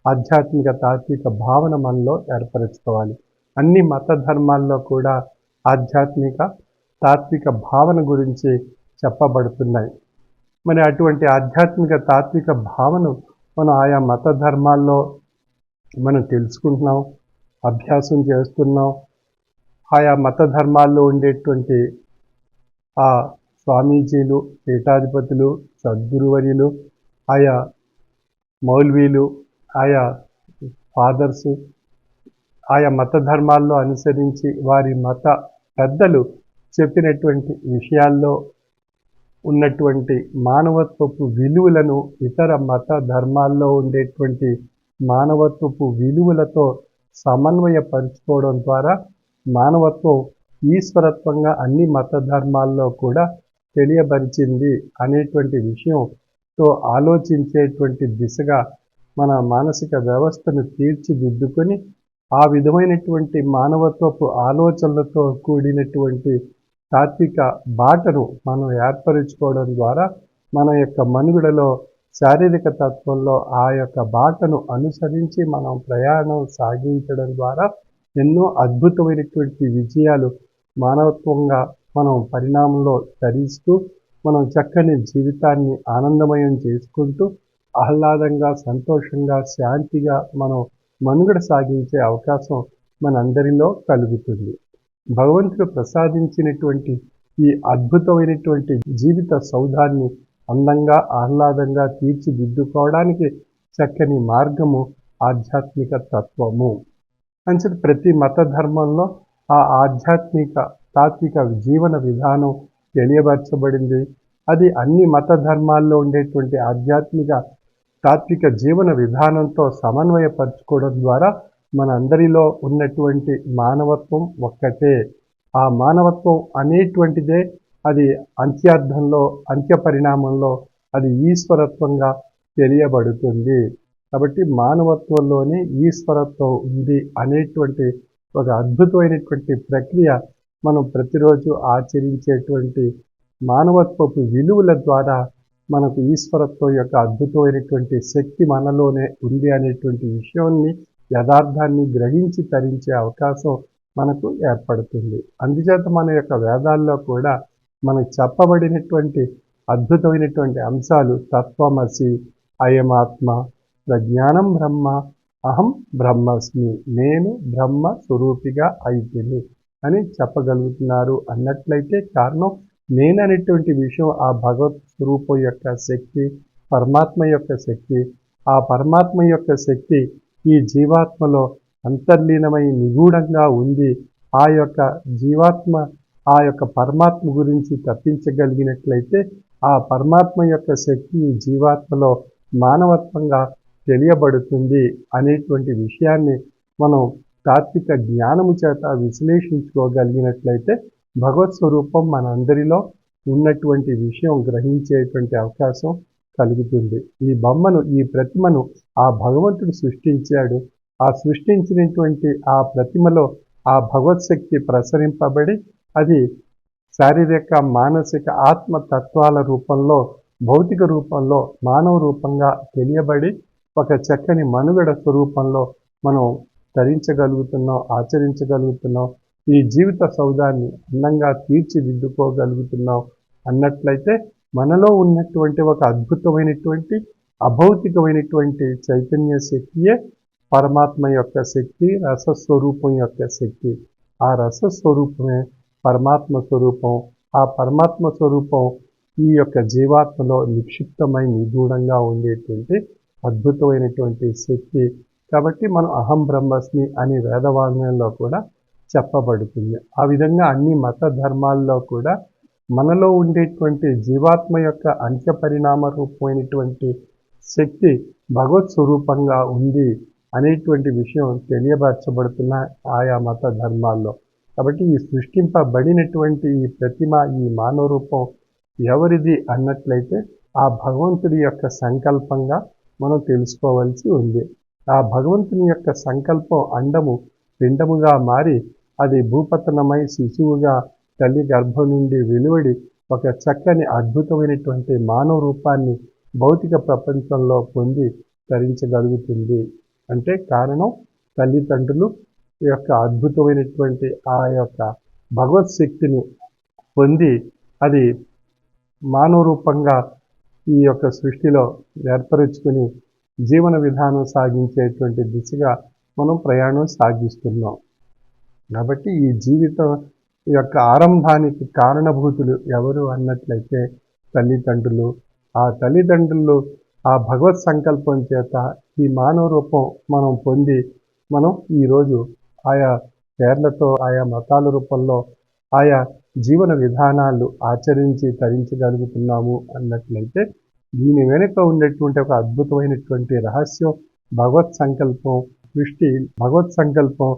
ఆధ్యాత్మిక తాత్విక భావన మనలో ఏర్పరచుకోవాలి. అన్ని మత ధర్మాల్లో కూడా ఆధ్యాత్మిక తాత్విక భావన గురించి చెప్పబడుతున్నాయి. మరి అటువంటి ఆధ్యాత్మిక తాత్విక భావన మనం ఆయా మత ధర్మాల్లో మనం తెలుసుకుంటున్నాం, అభ్యాసం చేస్తున్నాం. ఆయా మత ధర్మాల్లో ఉండేటువంటి ఆ స్వామీజీలు, పీఠాధిపతులు, సద్గురువర్యులు, ఆయా మౌల్వీలు, ఆయా ఫాదర్సు, ఆయా మత ధర్మాల్లో అనుసరించి వారి మత పెద్దలు చెప్పినటువంటి విషయాల్లో ఉన్నటువంటి మానవత్వపు విలువలను ఇతర మత ధర్మాల్లో ఉండేటువంటి మానవత్వపు విలువలతో సమన్వయపరుచుకోవడం ద్వారా మానవత్వం ఈశ్వరత్వంగా అన్ని మత ధర్మాల్లో కూడా తెలియబరిచింది అనేటువంటి విషయంతో ఆలోచించేటువంటి దిశగా మన మానసిక వ్యవస్థను తీర్చిదిద్దుకొని ఆ విధమైనటువంటి మానవత్వపు ఆలోచనలతో కూడినటువంటి తాత్విక బాటను మనం ఏర్పరచుకోవడం ద్వారా మన యొక్క మనుగడలో శారీరక తత్వంలో ఆ యొక్క బాటను అనుసరించి మనం ప్రయాణం సాగించడం ద్వారా ఎన్నో అద్భుతమైనటువంటి విజయాలు మానవత్వంగా మనం పరిణామంలో ధరిస్తూ మనం చక్కని జీవితాన్ని ఆనందమయం చేసుకుంటూ ఆహ్లాదంగా, సంతోషంగా, శాంతిగా మనం మనుగడ సాగించే అవకాశం మనందరిలో కలుగుతుంది. భగవంతుడు ప్రసాదించినటువంటి ఈ అద్భుతమైనటువంటి జీవిత సౌధాన్ని అందంగా, ఆహ్లాదంగా తీర్చిదిద్దుకోవడానికి చక్కని మార్గము ఆధ్యాత్మిక తత్వము. అంచేత ప్రతి మత ధర్మంలో ఆ ఆధ్యాత్మిక తాత్విక జీవన విధానం తెలియపరచబడింది. అది అన్ని మత ధర్మాల్లో ఉండేటువంటి ఆధ్యాత్మిక తాత్విక జీవన విధానంతో సమన్వయపరచుకోవడం ద్వారా మనందరిలో ఉన్నటువంటి మానవత్వం ఒక్కటే. ఆ మానవత్వం అనేటువంటిదే అది అంత్యార్థంలో, అంత్య పరిణామంలో అది ఈశ్వరత్వంగా తెలియబడుతుంది. కాబట్టి మానవత్వంలోనే ఈశ్వరత్వం ఉంది అనేటువంటి ఒక అద్భుతమైనటువంటి ప్రక్రియ మనం ప్రతిరోజు ఆచరించేటువంటి మానవత్వపు విలువల ద్వారా మనకు ఈశ్వరత్వం యొక్క అద్భుతమైనటువంటి శక్తి మనలోనే ఉంది అనేటువంటి విషయాన్ని, యథార్థాన్ని గ్రహించి తరించే అవకాశం మనకు ఏర్పడుతుంది. అందుచేత మన యొక్క వేదాల్లో కూడా మనకు చెప్పబడినటువంటి అద్భుతమైనటువంటి అంశాలు తత్వమసి, అయమాత్మ, ప్రజ్ఞానం బ్రహ్మ, అహం బ్రహ్మస్మి, నేను బ్రహ్మ స్వరూపిగా అయితిని అని చెప్పగలుగుతున్నారు అన్నట్లయితే కారణం నేననేటువంటి విషయం ఆ భగవత్ స్వరూపం యొక్క శక్తి, పరమాత్మ యొక్క శక్తి. ఆ పరమాత్మ యొక్క శక్తి ఈ జీవాత్మలో అంతర్లీనమై నిగూఢంగా ఉంది. ఆ యొక్క జీవాత్మ ఆ యొక్క పరమాత్మ గురించి తప్పించగలిగినట్లయితే ఆ పరమాత్మ యొక్క శక్తి ఈ జీవాత్మలో మానవత్వంగా తెలియబడుతుంది అనేటువంటి విషయాన్ని మనం తాత్విక జ్ఞానము చేత విశ్లేషించుకోగలిగినట్లయితే భగవత్ స్వరూపం మనందరిలో ఉన్నటువంటి విషయం గ్రహించేటువంటి అవకాశం కలుగుతుంది. ఈ బొమ్మను, ఈ ప్రతిమను ఆ భగవంతుడు సృష్టించాడు. ఆ సృష్టించినటువంటి ఆ ప్రతిమలో ఆ భగవత్ శక్తి ప్రసరింపబడి అది శారీరక, మానసిక, ఆత్మ తత్వాల రూపంలో, భౌతిక రూపంలో, మానవ రూపంగా తెలియబడి ఒక చక్కని మనుగడ స్వరూపంలో మనం ధరించగలుగుతున్నాం, ఆచరించగలుగుతున్నాం. ఈ జీవిత సౌధాన్ని అందంగా తీర్చిదిద్దుకోగలుగుతున్నాం అన్నట్లయితే మనలో ఉన్నటువంటి ఒక అద్భుతమైనటువంటి అభౌతికమైనటువంటి చైతన్య శక్తియే పరమాత్మ యొక్క శక్తి, రసస్వరూపం యొక్క శక్తి. ఆ రసస్వరూపమే పరమాత్మ స్వరూపం. ఆ పరమాత్మ స్వరూపం ఈ యొక్క జీవాత్మలో నిక్షిప్తమై నిగూఢంగా ఉండేటువంటి అద్భుతమైనటువంటి శక్తి. కాబట్టి మనం అహం బ్రహ్మస్మి అని వేదవాంగ్మయంలో కూడా చెప్పబడుతుంది. ఆ విధంగా అన్ని మత ధర్మాల్లో కూడా మనలో ఉండేటువంటి జీవాత్మ యొక్క అంత్య పరిణామ రూపమైనటువంటి శక్తి భగవత్ స్వరూపంగా ఉంది అనేటువంటి విషయం తెలియపరచబడుతున్న ఆయా మత ధర్మాల్లో. కాబట్టి ఈ సృష్టింపబడినటువంటి ఈ ప్రతిమ, ఈ మానవ రూపం ఎవరిది అన్నట్లయితే ఆ భగవంతుడి యొక్క సంకల్పంగా మనం తెలుసుకోవాల్సి ఉంది. ఆ భగవంతుని యొక్క సంకల్పం అండము పిండముగా మారి అది భూపతనమై శిశువుగా తల్లి గర్భం నుండి వెలువడి ఒక చక్కని అద్భుతమైనటువంటి మానవ రూపాన్ని భౌతిక ప్రపంచంలో పొంది ధరించగలుగుతుంది. అంటే కారణం తల్లిదండ్రులు యొక్క అద్భుతమైనటువంటి ఆ యొక్క భగవత్ శక్తిని పొంది అది మానవ రూపంగా ఈ యొక్క సృష్టిలో ఏర్పరుచుకుని జీవన విధానం సాగించేటువంటి దిశగా మనం ప్రయాణం సాగిస్తున్నాం. కాబట్టి ఈ జీవితం యొక్క ఆరంభానికి కారణభూతులు ఎవరు అన్నట్లయితే తల్లిదండ్రులు. ఆ తల్లిదండ్రులు ఆ భగవత్ సంకల్పం చేత ఈ మానవ రూపం మనం పొంది మనం ఈరోజు ఆయా పేర్లతో ఆయా మతాల రూపంలో ఆయా జీవన విధానాలు ఆచరించి తరించగలుగుతున్నాము అన్నట్లయితే దీని వెనుక ఉండేటువంటి ఒక అద్భుతమైనటువంటి రహస్యం భగవత్ సంకల్పం. సృష్టి భగవత్ సంకల్పం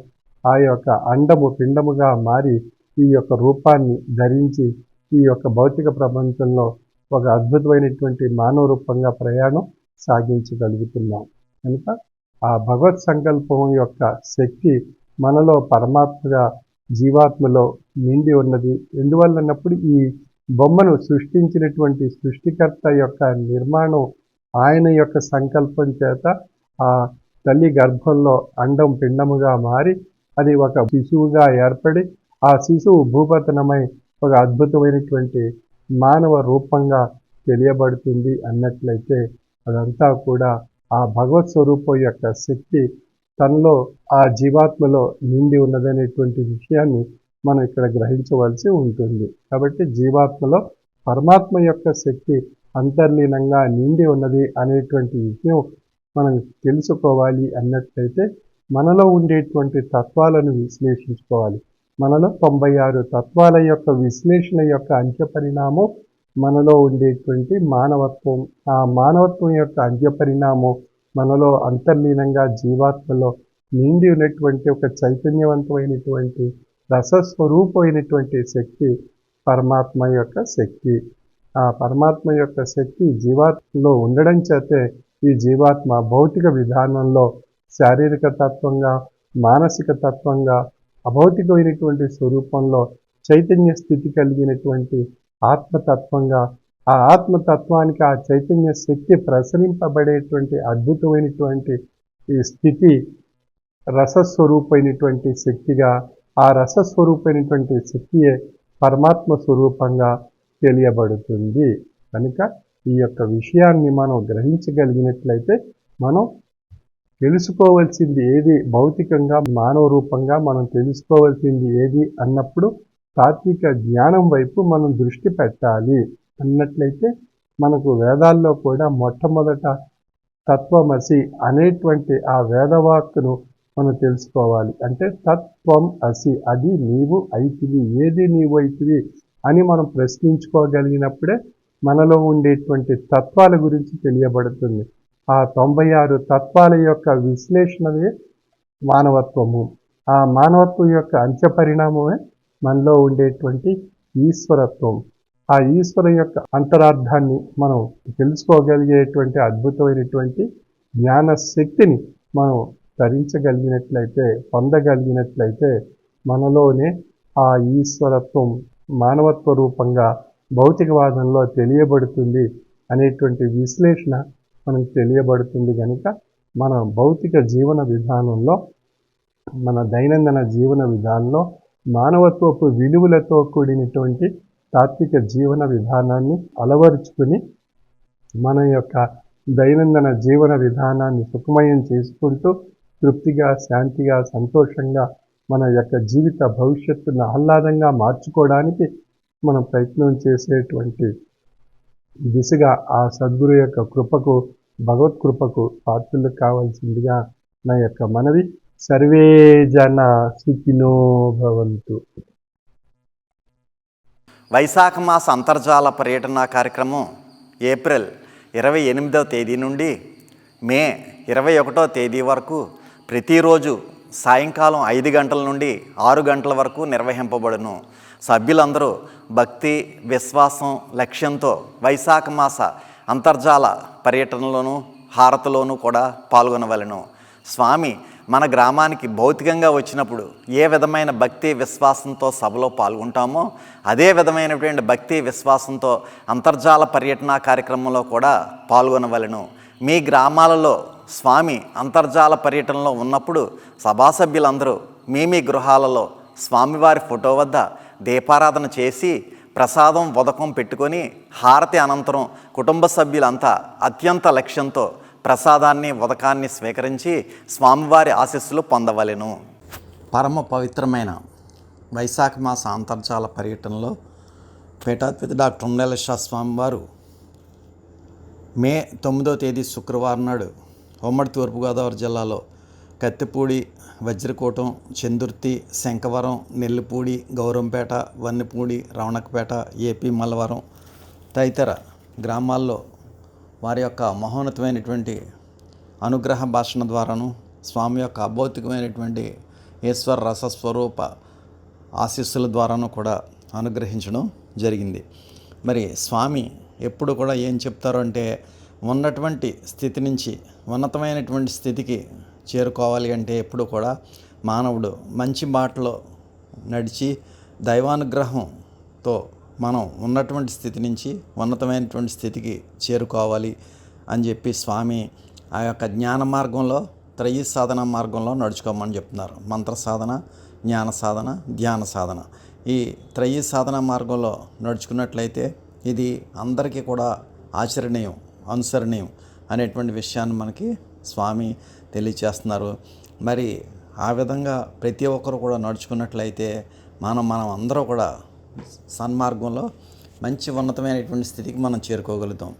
ఆ యొక్క అండము పిండముగా మారి ఈ యొక్క రూపాన్ని ధరించి ఈ యొక్క భౌతిక ప్రపంచంలో ఒక అద్భుతమైనటువంటి మానవ రూపంగా ప్రయాణం సాగించగలుగుతున్నాం. కనుక ఆ భగవత్ సంకల్పం యొక్క శక్తి మనలో పరమాత్మగా జీవాత్మలో నిండి ఉన్నది. ఎందువల్లన్నప్పుడు ఈ బొమ్మను సృష్టించినటువంటి సృష్టికర్త యొక్క నిర్మాణం ఆయన యొక్క సంకల్పం చేత ఆ తల్లి గర్భంలో అండం పిండముగా మారి అది ఒక శిశువుగా ఏర్పడి ఆ శిశువు భూపతనమై ఒక అద్భుతమైనటువంటి మానవ రూపంగా తెలియబడుతుంది అన్నట్లయితే అదంతా కూడా ఆ భగవత్ స్వరూపం యొక్క శక్తి తనలో ఆ జీవాత్మలో నిండి ఉన్నదనేటువంటి విషయాన్ని మనం ఇక్కడ గ్రహించవలసి ఉంటుంది. కాబట్టి జీవాత్మలో పరమాత్మ యొక్క శక్తి అంతర్లీనంగా నిండి ఉన్నది అనేటువంటి విషయం మనం తెలుసుకోవాలి అన్నట్లయితే మనలో ఉండేటువంటి తత్వాలను విశ్లేషించుకోవాలి. మనలో 96 తత్వాల యొక్క విశ్లేషణ యొక్క అంత్యపరిణామం మనలో ఉండేటువంటి మానవత్వం. ఆ మానవత్వం యొక్క అంత్యపరిణామం మనలో అంతర్లీనంగా జీవాత్మలో నిండి ఉన్నటువంటి ఒక చైతన్యవంతమైనటువంటి రసస్వరూపమైనటువంటి శక్తి పరమాత్మ యొక్క శక్తి. ఆ పరమాత్మ యొక్క శక్తి జీవాత్మలో ఉండడం చేతే ఈ జీవాత్మ భౌతిక విధానంలో శారీరక తత్వంగా మానసిక తత్వంగా అభౌతికమైనటువంటి స్వరూపంలో చైతన్య స్థితి కలిగినటువంటి ఆత్మతత్వంగా ఆ ఆత్మతత్వానికి ఆ చైతన్య శక్తి ప్రసరింపబడేటువంటి అద్భుతమైనటువంటి ఈ స్థితి రసస్వరూపమైనటువంటి శక్తిగా ఆ రసస్వరూపమైనటువంటి శక్తియే పరమాత్మ స్వరూపంగా తెలియబడుతుంది. కనుక ఈ యొక్క విషయాన్ని మనం గ్రహించగలిగినట్లయితే మనం తెలుసుకోవాల్సింది ఏది భౌతికంగా మానవ రూపంగా మనం తెలుసుకోవాల్సింది ఏది అన్నప్పుడు తాత్విక జ్ఞానం వైపు మనం దృష్టి పెట్టాలి అన్నట్లయితే మనకు వేదాల్లో కూడా మొట్టమొదట తత్వమసి అనేటువంటి ఆ వేదవాక్కును మనం తెలుసుకోవాలి. అంటే తత్వం అసి, అది నీవు అయితివి, ఏది నీవు అయితివి అని మనం ప్రశ్నించుకోగలిగినప్పుడే మనలో ఉండేటువంటి తత్వాల గురించి తెలియబడుతుంది. ఆ 96 తత్వాల యొక్క విశ్లేషణమే మానవత్వము. ఆ మానవత్వం యొక్క అంత్యపరిణామమే మనలో ఉండేటువంటి ఈశ్వరత్వం. ఆ ఈశ్వర యొక్క అంతరార్థాన్ని మనం తెలుసుకోగలిగేటువంటి అద్భుతమైనటువంటి జ్ఞాన శక్తిని మనం ధరించగలిగినట్లయితే పొందగలిగినట్లయితే మనలోనే ఆ ఈశ్వరత్వం మానవత్వ రూపంగా భౌతికవాదంలో తెలియబడుతుంది అనేటువంటి విశ్లేషణ మనకు తెలియబడుతుంది. కనుక మన భౌతిక జీవన విధానంలో మన దైనందిన జీవన విధానంలో మానవత్వపు విలువలతో కూడినటువంటి తాత్విక జీవన విధానాన్ని అలవరుచుకుని మన యొక్క దైనందిన జీవన విధానాన్ని సుఖమయం చేసుకుంటూ తృప్తిగా శాంతిగా సంతోషంగా మన యొక్క జీవిత భవిష్యత్తును ఆహ్లాదంగా మార్చుకోవడానికి మనం ప్రయత్నం చేసేటువంటి దిశగా ఆ సద్గురు యొక్క కృపకు భగవత్ కృపకు పాత్రలు కావాల్సిందిగా నా యొక్క మనవి. సర్వే జన సుఖినో భవంతు. వైశాఖ మాస అంతర్జాల పర్యటన కార్యక్రమం ఏప్రిల్ 28వ తేదీ నుండి మే 21వ తేదీ వరకు ప్రతిరోజు సాయంకాలం 5 గంటల నుండి 6 గంటల వరకు నిర్వహింపబడును. సభ్యులందరూ భక్తి విశ్వాసం లక్ష్యంతో వైశాఖ మాస అంతర్జాల పర్యటనలోనూ హారతిలోనూ కూడా పాల్గొనవలెను. స్వామి మన గ్రామానికి భౌతికంగా వచ్చినప్పుడు ఏ విధమైన భక్తి విశ్వాసంతో సభలో పాల్గొంటామో అదే విధమైనటువంటి భక్తి విశ్వాసంతో అంతర్జాల పర్యటన కార్యక్రమంలో కూడా పాల్గొనవలెను. మీ గ్రామాలలో స్వామి అంతర్జాల పర్యటనలో ఉన్నప్పుడు సభాసభ్యులందరూ మీ గృహాలలో స్వామివారి ఫోటో వద్ద దీపారాధన చేసి ప్రసాదం ఉదకం పెట్టుకొని హారతి అనంతరం కుటుంబ సభ్యులంతా అత్యంత లక్ష్యంతో ప్రసాదాన్ని ఉదకాన్ని స్వీకరించి స్వామివారి ఆశీస్సులు పొందవలెను. పరమ పవిత్రమైన వైశాఖ మాస అంతర్జాల పర్యటనలో పీఠాధిపతి డాక్టర్ ఉండలేశ్వర స్వామివారు మే 9వ తేదీ శుక్రవారం నాడు ఉమ్మడి తూర్పుగోదావరి జిల్లాలో కత్తిపూడి, వజ్రకోటం, చందుర్తి, శంఖవరం, నెల్లిపూడి, గౌరంపేట, వన్నెపూడి, రవణకపేట, ఏపీ మల్లవరం తదితర గ్రామాల్లో వారి యొక్క మహోన్నతమైనటువంటి అనుగ్రహ భాషణ ద్వారాను స్వామి యొక్క అభౌతికమైనటువంటి ఈశ్వర రసస్వరూప ఆశీస్సుల ద్వారాను కూడా అనుగ్రహించడం జరిగింది. మరి స్వామి ఎప్పుడు కూడా ఏం చెప్తారు అంటే, ఉన్నటువంటి స్థితి నుంచి ఉన్నతమైనటువంటి స్థితికి చేరుకోవాలి అంటే ఎప్పుడు కూడా మానవుడు మంచి బాటలో నడిచి దైవానుగ్రహంతో మనం ఉన్నటువంటి స్థితి నుంచి ఉన్నతమైనటువంటి స్థితికి చేరుకోవాలి అని చెప్పి స్వామి ఆ యొక్క జ్ఞాన మార్గంలో త్రయీ సాధన మార్గంలో నడుచుకోమని చెప్తున్నారు. మంత్ర సాధన, జ్ఞాన సాధన, ధ్యాన సాధన. ఈ త్రయీ సాధన మార్గంలో నడుచుకున్నట్లయితే ఇది అందరికీ కూడా ఆచరణీయం, అనుసరణీయం అనేటువంటి విషయాన్ని మనకి స్వామి తెలియచేస్తున్నారు. మరి ఆ విధంగా ప్రతి ఒక్కరు కూడా నడుచుకున్నట్లయితే మనం అందరూ కూడా సన్మార్గంలో మంచి ఉన్నతమైనటువంటి స్థితికి మనం చేరుకోగలుగుతాం.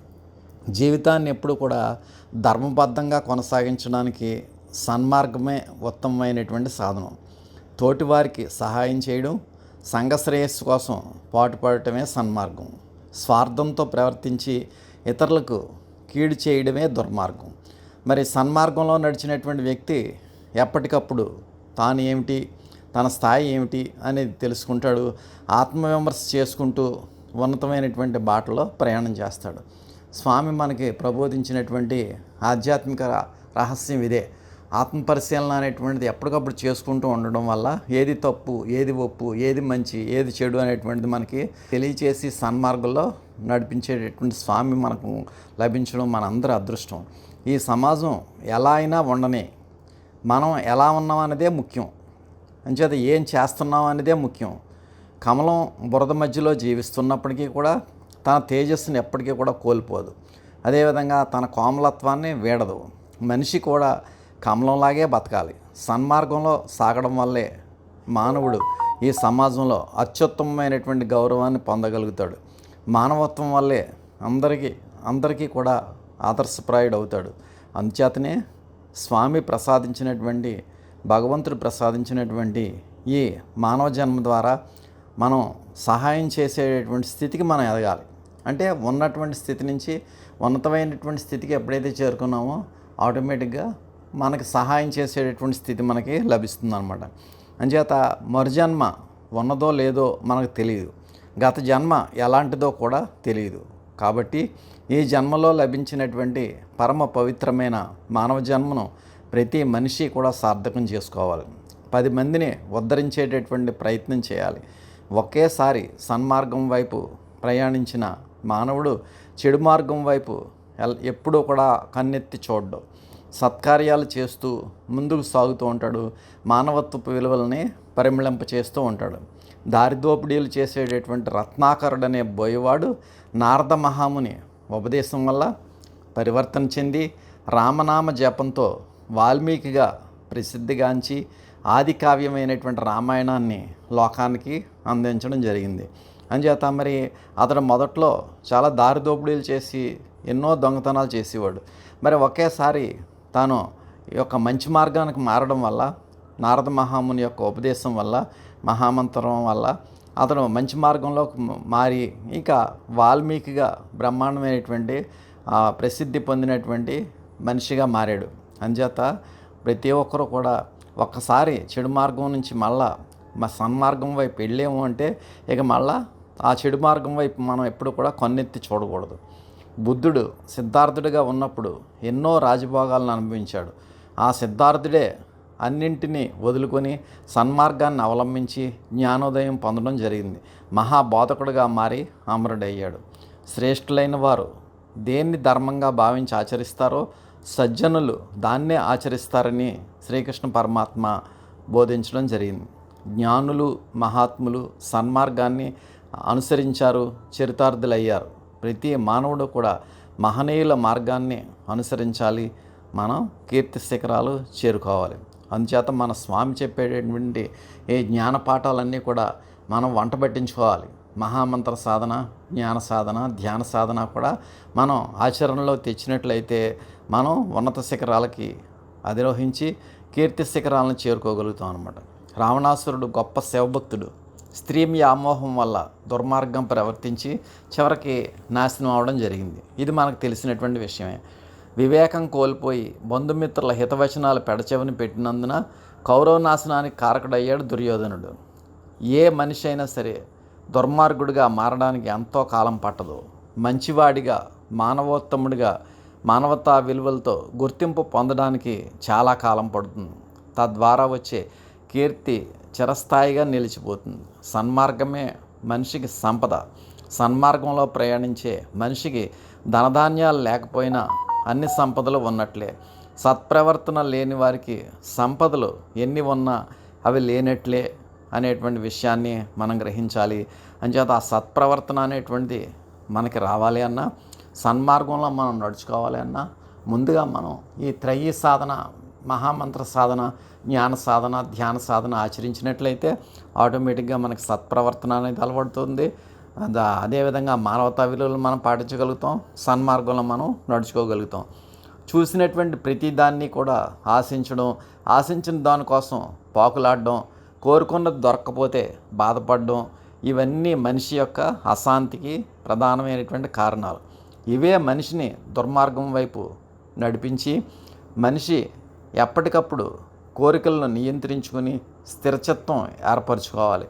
జీవితాన్ని ఎప్పుడు కూడా ధర్మబద్ధంగా కొనసాగించడానికి సన్మార్గమే ఉత్తమమైనటువంటి సాధనం. తోటివారికి సహాయం చేయడం, సంఘ శ్రేయస్సు కోసం పాటుపడటమే సన్మార్గం. స్వార్థంతో ప్రవర్తించి ఇతరులకు కీడు చేయడమే దుర్మార్గం. మరి సన్మార్గంలో నడిచినటువంటి వ్యక్తి ఎప్పటికప్పుడు తాను ఏమిటి, తన స్థాయి ఏమిటి అనేది తెలుసుకుంటాడు. ఆత్మవిమర్శ చేసుకుంటూ ఉన్నతమైనటువంటి బాటలో ప్రయాణం చేస్తాడు. స్వామి మనకి ప్రబోధించినటువంటి ఆధ్యాత్మిక రహస్యం ఇదే. ఆత్మపరిశీలన అనేటువంటిది ఎప్పటికప్పుడు చేసుకుంటూ ఉండడం వల్ల ఏది తప్పు, ఏది ఒప్పు, ఏది మంచి, ఏది చెడు అనేటువంటిది మనకి తెలియచేసి సన్మార్గంలో నడిపించేటటువంటి స్వామి మనకు లభించడం మనందరి అదృష్టం. ఈ సమాజం ఎలా అయినా ఉండని, మనం ఎలా ఉన్నాం అనేదే ముఖ్యం. అంచేత ఏం చేస్తున్నాం అనేదే ముఖ్యం. కమలం బురద మధ్యలో జీవిస్తున్నప్పటికీ కూడా తన తేజస్సుని ఎప్పటికీ కూడా కోల్పోదు. అదేవిధంగా తన కోమలత్వాన్ని వీడదు. మనిషి కూడా కమలంలాగే బతకాలి. సన్మార్గంలో సాగడం వల్లే మానవుడు ఈ సమాజంలో అత్యుత్తమమైనటువంటి గౌరవాన్ని పొందగలుగుతాడు. మానవత్వం వల్లే అందరికీ కూడా ఆదర్శప్రాయుడు అవుతాడు. అందుచేతనే స్వామి ప్రసాదించినటువంటి, భగవంతుడు ప్రసాదించినటువంటి ఈ మానవ జన్మ ద్వారా మనం సహాయం చేసేటటువంటి స్థితికి మనం ఎదగాలి. అంటే ఉన్నటువంటి స్థితి నుంచి ఉన్నతమైనటువంటి స్థితికి ఎప్పుడైతే చేరుకున్నామో ఆటోమేటిక్గా మనకి సహాయం చేసేటటువంటి స్థితి మనకి లభిస్తుంది అన్నమాట. అంచేత మరుజన్మ ఉన్నదో లేదో మనకు తెలియదు, గత జన్మ ఎలాంటిదో కూడా తెలియదు. కాబట్టి ఈ జన్మలో లభించినటువంటి పరమ పవిత్రమైన మానవ జన్మను ప్రతి మనిషి కూడా సార్థకం చేసుకోవాలి. 10 మందిని ఉద్ధరించేటటువంటి ప్రయత్నం చేయాలి. ఒకేసారి సన్మార్గం వైపు ప్రయాణించిన మానవుడు చెడు మార్గం వైపు ఎప్పుడూ కూడా కన్నెత్తి చూడడు. సత్కార్యాలు చేస్తూ ముందుకు సాగుతూ ఉంటాడు. మానవత్వపు విలువలని పరిమళింప చేస్తూ ఉంటాడు. దారిదోపిడీలు చేసేటటువంటి రత్నాకరుడనే బోయవాడు నారద మహాముని ఉపదేశం వల్ల పరివర్తన చెంది రామనామ జపంతో వాల్మీకిగా ప్రసిద్ధిగాంచి ఆది కావ్యమైనటువంటి రామాయణాన్ని లోకానికి అందించడం జరిగింది. అంచేత మరి అతడు మొదట్లో చాలా దారిదోపిడీలు చేసి ఎన్నో దొంగతనాలు చేసేవాడు. మరి ఒకేసారి తాను ఈ యొక్క మంచి మార్గానికి మారడం వల్ల, నారద మహాముని యొక్క ఉపదేశం వల్ల, మహామంత్రం వల్ల అతను మంచి మార్గంలో మారి ఇక వాల్మీకిగా బ్రహ్మాండమైనటువంటి ప్రసిద్ధి పొందినటువంటి మనిషిగా మారాడు. అంచేత ప్రతి ఒక్కరూ కూడా ఒక్కసారి చెడు మార్గం నుంచి మళ్ళా సన్మార్గం వైపు వెళ్ళాము అంటే ఇక మళ్ళా ఆ చెడు మార్గం వైపు మనం ఎప్పుడు కూడా కన్నెత్తి చూడకూడదు. బుద్ధుడు సిద్ధార్థుడిగా ఉన్నప్పుడు ఎన్నో రాజభోగాలను అనుభవించాడు. ఆ సిద్ధార్థుడే అన్నింటినీ వదులుకొని సన్మార్గాన్ని అవలంబించి జ్ఞానోదయం పొందడం జరిగింది. మహాబోధకుడుగా మారి అమరుడయ్యాడు. శ్రేష్ఠులైన వారు దేన్ని ధర్మంగా భావించి ఆచరిస్తారో సజ్జనులు దాన్నే ఆచరిస్తారని శ్రీకృష్ణ పరమాత్మ బోధించడం జరిగింది. జ్ఞానులు మహాత్ములు సన్మార్గాన్ని అనుసరించారు, చరితార్థులయ్యారు. ప్రతి మానవుడు కూడా మహనీయుల మార్గాన్ని అనుసరించాలి, మనం కీర్తి శిఖరాలు చేరుకోవాలి. అందుచేత మన స్వామి చెప్పేటటువంటి ఈ జ్ఞాన పాఠాలన్నీ కూడా మనం వంట పట్టించుకోవాలి. మహామంత్ర సాధన, జ్ఞాన సాధన, ధ్యాన సాధన కూడా మనం ఆచరణలో తెచ్చినట్లయితే మనం ఉన్నత శిఖరాలకి అధిరోహించి కీర్తి శిఖరాలను చేరుకోగలుగుతాం అన్నమాట. రావణాసురుడు గొప్ప శివభక్తుడు. స్త్రీ వ్యామోహం వల్ల దుర్మార్గం ప్రవర్తించి చివరికి నాశనం అవడం జరిగింది. ఇది మనకు తెలిసినటువంటి విషయమే. వివేకం కోల్పోయి బంధుమిత్రుల హితవచనాలు పెడచెవిని పెట్టినందున కౌరవ నాశనానికి కారకుడయ్యాడు దుర్యోధనుడు. ఏ మనిషి అయినా సరే దుర్మార్గుడిగా మారడానికి ఎంతో కాలం పట్టదు. మంచివాడిగా, మానవోత్తముడిగా, మానవతా విలువలతో గుర్తింపు పొందడానికి చాలా కాలం పడుతుంది. తద్వారా వచ్చే కీర్తి చిరస్థాయిగా నిలిచిపోతుంది. సన్మార్గమే మనిషికి సంపద. సన్మార్గంలో ప్రయాణించే మనిషికి ధనధాన్యాలు లేకపోయినా అన్ని సంపదలు ఉన్నట్లే. సత్ప్రవర్తన లేని వారికి సంపదలు ఎన్ని ఉన్నా అవి లేనట్లే అనేటువంటి విషయాన్ని మనం గ్రహించాలి. అంచేత ఆ సత్ప్రవర్తన అనేటువంటిది మనకి రావాలి అన్నా, సన్మార్గంలో మనం నడుచుకోవాలి అన్నా ముందుగా మనం ఈ త్రయీ సాధన, మహామంత్ర సాధన, జ్ఞాన సాధన, ధ్యాన సాధన ఆచరించినట్లయితే ఆటోమేటిక్గా మనకి సత్ప్రవర్తన అనేది అలవడుతుంది. అదేవిధంగా మానవతా విలువలు మనం పాటించగలుగుతాం, సన్మార్గంలో మనం నడుచుకోగలుగుతాం. చూసినటువంటి ప్రతిదాన్ని కూడా ఆశించిన దానికోసం పాకులాడడం, కోరుకున్నది దొరక్కపోతే బాధపడడం, ఇవన్నీ మనిషి యొక్క అశాంతికి ప్రధానమైనటువంటి కారణాలు. ఇవే మనిషిని దుర్మార్గం వైపు నడిపించి మనిషి ఎప్పటికప్పుడు కోరికలను నియంత్రించుకొని స్థిరచిత్తం ఏర్పరచుకోవాలి.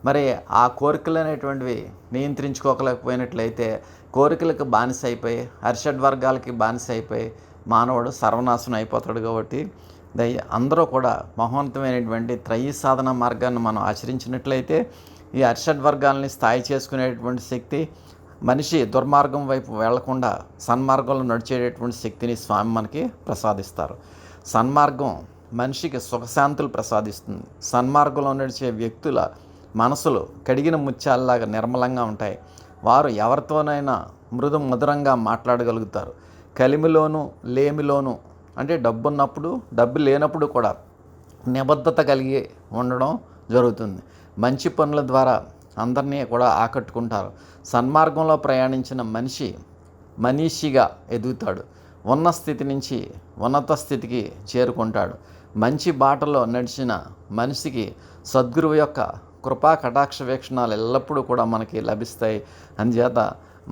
మరి ఆ కోరికలు అనేటువంటివి నియంత్రించుకోలేకపోయినట్లయితే కోరికలకు బానిస అయిపోయి, అరిషడ్ వర్గాలకి బానిస అయిపోయి మానవుడు సర్వనాశనం అయిపోతాడు. కాబట్టి అందరూ కూడా మహోన్నతమైనటువంటి త్రయీ సాధన మార్గాన్ని మనం ఆచరించినట్లయితే ఈ అరిషడ్ వర్గాలని స్థాయి చేసుకునేటువంటి శక్తి, మనిషి దుర్మార్గం వైపు వెళ్లకుండా సన్మార్గంలో నడిచేటటువంటి శక్తిని స్వామి మనకి ప్రసాదిస్తారు. సన్మార్గం మనిషికి సుఖశాంతులు ప్రసాదిస్తుంది. సన్మార్గంలో నడిచే వ్యక్తుల మనసులు కడిగిన ముత్యాలలాగా నిర్మలంగా ఉంటాయి. వారు ఎవరితోనైనా మధురంగా మాట్లాడగలుగుతారు. కలిమిలోను లేమిలోను, అంటే డబ్బు ఉన్నప్పుడు డబ్బు లేనప్పుడు కూడా నిబద్ధత కలిగి ఉండడం జరుగుతుంది. మంచి పనుల ద్వారా అందరినీ కూడా ఆకట్టుకుంటారు. సన్మార్గంలో ప్రయాణించిన మనీషిగా ఎదుగుతాడు. ఉన్న స్థితి నుంచి ఉన్నత స్థితికి చేరుకుంటాడు. మంచి బాటలో నడిచిన మనిషికి సద్గురువు యొక్క కృపా కటాక్ష వీక్షణాలు ఎల్లప్పుడూ కూడా మనకి లభిస్తాయి. అందుచేత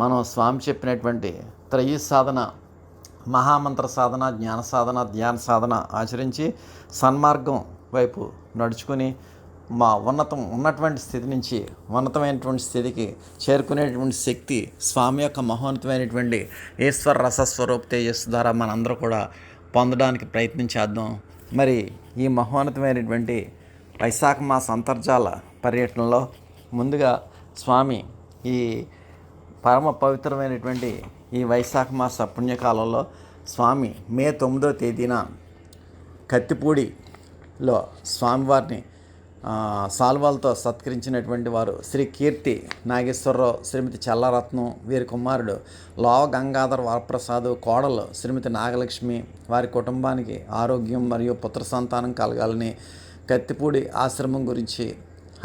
మనం స్వామి చెప్పినటువంటి త్రయీ సాధన, మహామంత్ర సాధన, జ్ఞాన సాధన, ధ్యాన సాధన ఆచరించి సన్మార్గం వైపు నడుచుకుని మా ఉన్నటువంటి స్థితి నుంచి ఉన్నతమైనటువంటి స్థితికి చేరుకునేటువంటి శక్తి స్వామి యొక్క మహోన్నతమైనటువంటి ఈశ్వర రసస్వరూప తేజస్సు ద్వారా మనందరూ కూడా పొందడానికి ప్రయత్నం చేద్దాం. మరి ఈ మహోన్నతమైనటువంటి వైశాఖ మాస అంతర్జాల పర్యటనలో ముందుగా స్వామి ఈ పరమ పవిత్రమైనటువంటి ఈ వైశాఖ మాస పుణ్యకాలంలో స్వామి మే 9వ తేదీన కత్తిపూడిలో స్వామివారిని సాల్వాలతో సత్కరించినటువంటి వారు శ్రీ కీర్తి నాగేశ్వరరావు, శ్రీమతి చల్లరత్నం, వీరి కుమారుడు లోవ గంగాధర్ వరప్రసాద్, కోడలు శ్రీమతి నాగలక్ష్మి, వారి కుటుంబానికి ఆరోగ్యం మరియు పుత్ర సంతానం కలగాలని, కత్తిపూడి ఆశ్రమం గురించి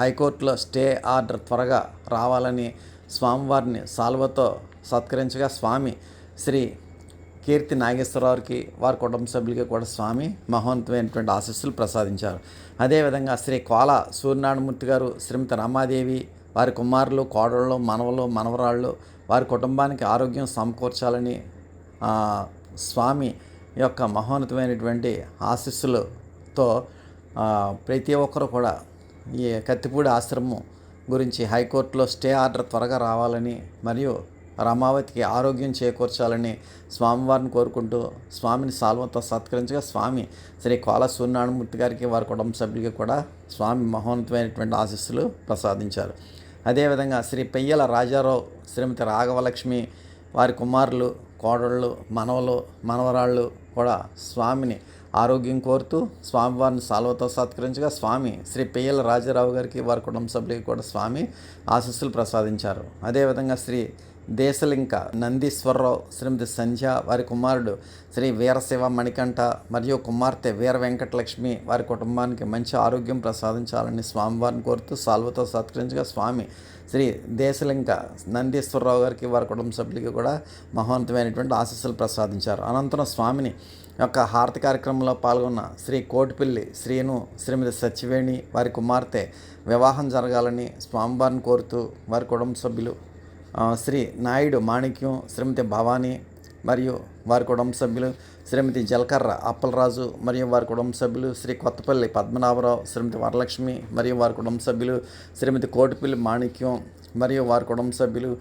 హైకోర్టులో స్టే ఆర్డర్ త్వరగా రావాలని స్వామివారిని సాల్వతో సత్కరించగా స్వామి శ్రీ కీర్తి నాగేశ్వరరావుకి, వారి కుటుంబ సభ్యులకి కూడా స్వామి మహోన్నతమైనటువంటి ఆశీస్సులు ప్రసాదించారు. అదేవిధంగా శ్రీ కోల సూర్యనారాయణమూర్తి గారు, శ్రీమతి రమాదేవి, వారి కుమారులు, కోడళ్ళు, మనవలు, మనవరాళ్ళు, వారి కుటుంబానికి ఆరోగ్యం సమకూర్చాలని స్వామి యొక్క మహోన్నతమైనటువంటి ఆశీస్సులతో ప్రతి ఒక్కరు కూడా ఈ కత్తిపూడి ఆశ్రమం గురించి హైకోర్టులో స్టే ఆర్డర్ త్వరగా రావాలని, మరియు రమావతికి ఆరోగ్యం చేకూర్చాలని స్వామివారిని కోరుకుంటూ స్వామిని సాల్వతో సత్కరించగా స్వామి శ్రీ కోల సూర్యనారాయణమూర్తి గారికి వారి కుటుంబ సభ్యులకి కూడా స్వామి మహోన్నతమైనటువంటి ఆశీస్సులు ప్రసాదించారు. అదేవిధంగా శ్రీ పెయ్యల రాజారావు, శ్రీమతి రాఘవలక్ష్మి, వారి కుమారులు, కోడళ్ళు, మనవలు, మనవరాళ్ళు కూడా స్వామిని ఆరోగ్యం కోరుతూ స్వామివారిని సాల్వతో సత్కరించగా స్వామి శ్రీ పెయ్యల రాజారావు గారికి వారి కుటుంబ సభ్యులకి కూడా స్వామి ఆశీస్సులు ప్రసాదించారు. అదేవిధంగా శ్రీ దేశలింక నందీశ్వరరావు, శ్రీమతి సంధ్య, వారి కుమారుడు శ్రీ వీరశివ మణికంఠ మరియు కుమార్తె వీర వెంకటలక్ష్మి వారి కుటుంబానికి మంచి ఆరోగ్యం ప్రసాదించాలని స్వామివారిని కోరుతూ సాల్వతో సత్కరించగా స్వామి శ్రీ దేశలింక నందీశ్వరరావు గారికి వారి కుటుంబ సభ్యులకి కూడా మహోన్నతమైనటువంటి ఆశీస్సులు ప్రసాదించారు. అనంతరం స్వామిని యొక్క హారతి కార్యక్రమంలో పాల్గొన్న శ్రీ కోటిపల్లి శ్రీను, శ్రీమతి సత్యవేణి, వారి కుమార్తె వివాహం జరగాలని స్వామివారిని కోరుతూ వారి కుటుంబ సభ్యులు శ్రీ నాయుడు మాణిక్యం, శ్రీమతి భవానీ మరియు వారి కుటుంబ సభ్యులు, శ్రీమతి జలకర్ర అప్పలరాజు మరియు వారి కుటుంబ సభ్యులు, శ్రీ కొత్తపల్లి పద్మనాభరావు, శ్రీమతి వరలక్ష్మి మరియు వారి కుటుంబ సభ్యులు, శ్రీమతి కోటిపల్లి మాణిక్యం మరియు వారి కుటుంబ సభ్యులు,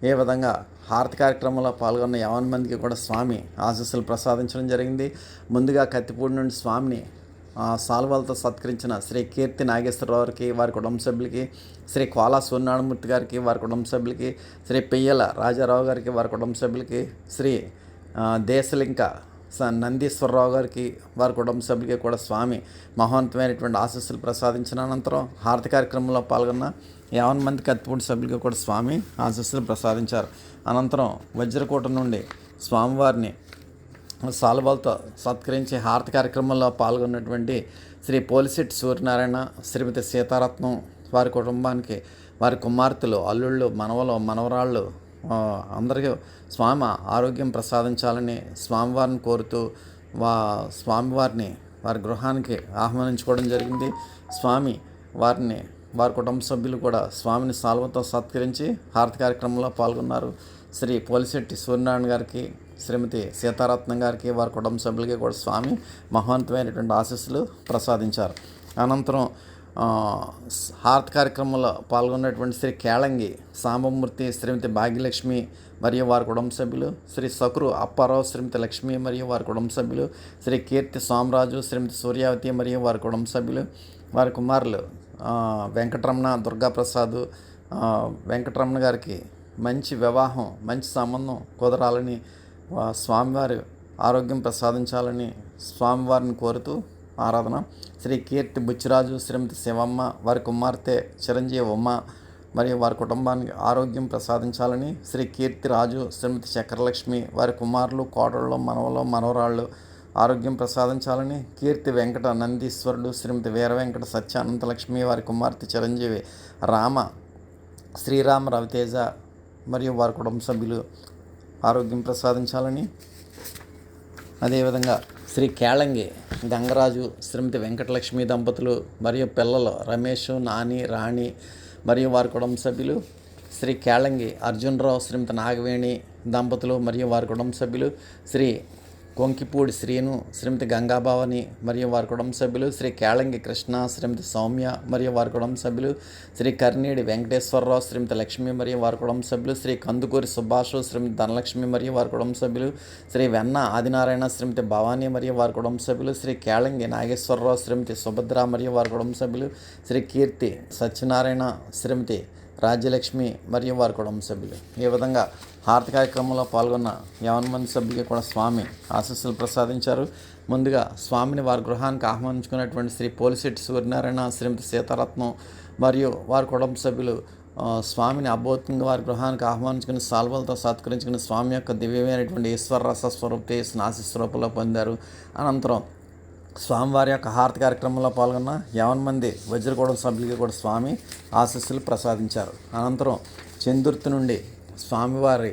ఏ విధంగా హారతి కార్యక్రమంలో పాల్గొన్న 50 మందికి కూడా స్వామి ఆశీస్సులు ప్రసాదించడం జరిగింది. ముందుగా కత్తిపూడి నుండి స్వామిని సాల్వాలతో సత్కరించిన శ్రీ కీర్తి నాగేశ్వరరావు గారికి వారి కుటుంబ సభ్యులకి, శ్రీ కోల సూర్యనారాయణమూర్తి గారికి వారి కుటుంబ సభ్యులకి, శ్రీ పెయ్యల రాజారావు గారికి వారి కుటుంబ సభ్యులకి, శ్రీ దేశలింక నందీశ్వరరావు గారికి వారి కుటుంబ సభ్యులకి కూడా స్వామి మహోన్నతమైనటువంటి ఆశీస్సులు ప్రసాదించిన అనంతరం హారతి కార్యక్రమంలో పాల్గొన్న 50 మంది కత్తిపూడి సభ్యులకి కూడా స్వామి ఆశీస్సులు ప్రసాదించారు. అనంతరం వజ్రకోట నుండి స్వామివారిని సాల్వాలతో సత్కరించి హారతి కార్యక్రమంలో పాల్గొన్నటువంటి శ్రీ పోలిశెట్టి సూర్యనారాయణ, శ్రీమతి సీతారత్నం వారి కుటుంబానికి వారి కుమార్తెలు, అల్లుళ్ళు, మనవలు, మనవరాళ్ళు అందరికీ స్వామి ఆరోగ్యం ప్రసాదించాలని స్వామివారిని కోరుతూ స్వామివారిని వారి గృహానికి ఆహ్వానించుకోవడం జరిగింది. స్వామి వారిని వారి కుటుంబ సభ్యులు కూడా స్వామిని సాల్వతో సత్కరించి హారతి కార్యక్రమంలో పాల్గొన్నారు. శ్రీ పోలిశెట్టి సూర్యనారాయణ గారికి, శ్రీమతి సీతారత్నం గారికి వారి కుటుంబ సభ్యులకి కూడా స్వామి మహోన్నతమైనటువంటి ఆశీస్సులు ప్రసాదించారు. అనంతరం హారతి కార్యక్రమంలో పాల్గొన్నటువంటి శ్రీ కేళంగి సాంబమూర్తి, శ్రీమతి భాగ్యలక్ష్మి మరియు వారి కుటుంబ సభ్యులు, శ్రీ సకురు అప్పారావు, శ్రీమతి లక్ష్మి మరియు వారి కుటుంబ సభ్యులు, శ్రీ కీర్తి సోమరాజు, శ్రీమతి సూర్యావతి మరియు వారి కుటుంబ సభ్యులు, వారి కుమారులు వెంకటరమణ, దుర్గాప్రసాద్, వెంకటరమణ గారికి మంచి వివాహం, మంచి సంబంధం కుదరాలని, స్వామివారి ఆరోగ్యం ప్రసాదించాలని స్వామివారిని కోరుతూ ఆరాధన. శ్రీ కీర్తి బుచ్చిరాజు, శ్రీమతి శివమ్మ, వారి కుమార్తె చిరంజీవి ఉమ్మ మరియు వారి కుటుంబానికి ఆరోగ్యం ప్రసాదించాలని, శ్రీ కీర్తి రాజు, శ్రీమతి చక్రలక్ష్మి, వారి కుమారులు, కోడళ్ళు, మనవలు, మనవరాళ్ళు ఆరోగ్యం ప్రసాదించాలని, కీర్తి వెంకట నందీశ్వరుడు, శ్రీమతి వీర వెంకట సత్య అనంతలక్ష్మి, వారి కుమార్తె చిరంజీవి రామ, శ్రీరామ రవితేజ మరియు వారి కుటుంబ సభ్యులు ఆరోగ్యం ప్రసాదించాలని, అదేవిధంగా శ్రీ కేళంగి గంగరాజు, శ్రీమతి వెంకటలక్ష్మి దంపతులు మరియు పిల్లలు రమేష్, నాని, రాణి మరియు వారి కుటుంబ సభ్యులు, శ్రీ కేళంగి అర్జునరావు, శ్రీమతి నాగవేణి దంపతులు మరియు వారి కుటుంబ సభ్యులు, శ్రీ కొంకిపూడి శ్రీను, శ్రీమతి గంగాభావని మరియు వారి కుటుంబ సభ్యులు, శ్రీ కేళంగి కృష్ణ, శ్రీమతి సౌమ్య మరియు వారి కుటుంబ సభ్యులు, శ్రీ కర్నీడి వెంకటేశ్వరరావు, శ్రీమతి లక్ష్మి మరియు వారి కుటుంబ సభ్యులు, శ్రీ కందుకూరి సుభాష్, శ్రీమతి ధనలక్ష్మి మరియు వారి కుటుంబ సభ్యులు, శ్రీ వెన్న ఆదినారాయణ, శ్రీమతి భవానీ మరియు వారి కుటుంబ సభ్యులు, శ్రీ కేళంగి నాగేశ్వరరావు, శ్రీమతి సుభద్ర మరియు వారి కుటుంబ సభ్యులు, శ్రీ కీర్తి సత్యనారాయణ, శ్రీమతి రాజ్యలక్ష్మి మరియు వారి కుటుంబ సభ్యులు. ఈ విధంగా హారతి కార్యక్రమంలో పాల్గొన్న 50 మంది సభ్యులకి కూడా స్వామి ఆశీస్సులు ప్రసాదించారు. ముందుగా స్వామిని వారి గృహానికి ఆహ్వానించుకున్నటువంటి శ్రీ పోలిశెట్టి సూర్యనారాయణ, శ్రీమతి సీతారత్నం మరియు వారి కుటుంబ సభ్యులు స్వామిని అభౌతికంగా వారి గృహానికి ఆహ్వానించుకుని సాల్వలతో సత్కరించుకుని స్వామి యొక్క దివ్యమైనటువంటి ఈశ్వరరస స్వరూపే ఆశీస్వరూపంలో పొందారు. అనంతరం స్వామివారి యొక్క హారతి కార్యక్రమంలో పాల్గొన్న 50 మంది వజ్రగూడెం సభ్యులకి కూడా స్వామి ఆశీస్సులు ప్రసాదించారు. అనంతరం చందుర్తి నుండి స్వామివారి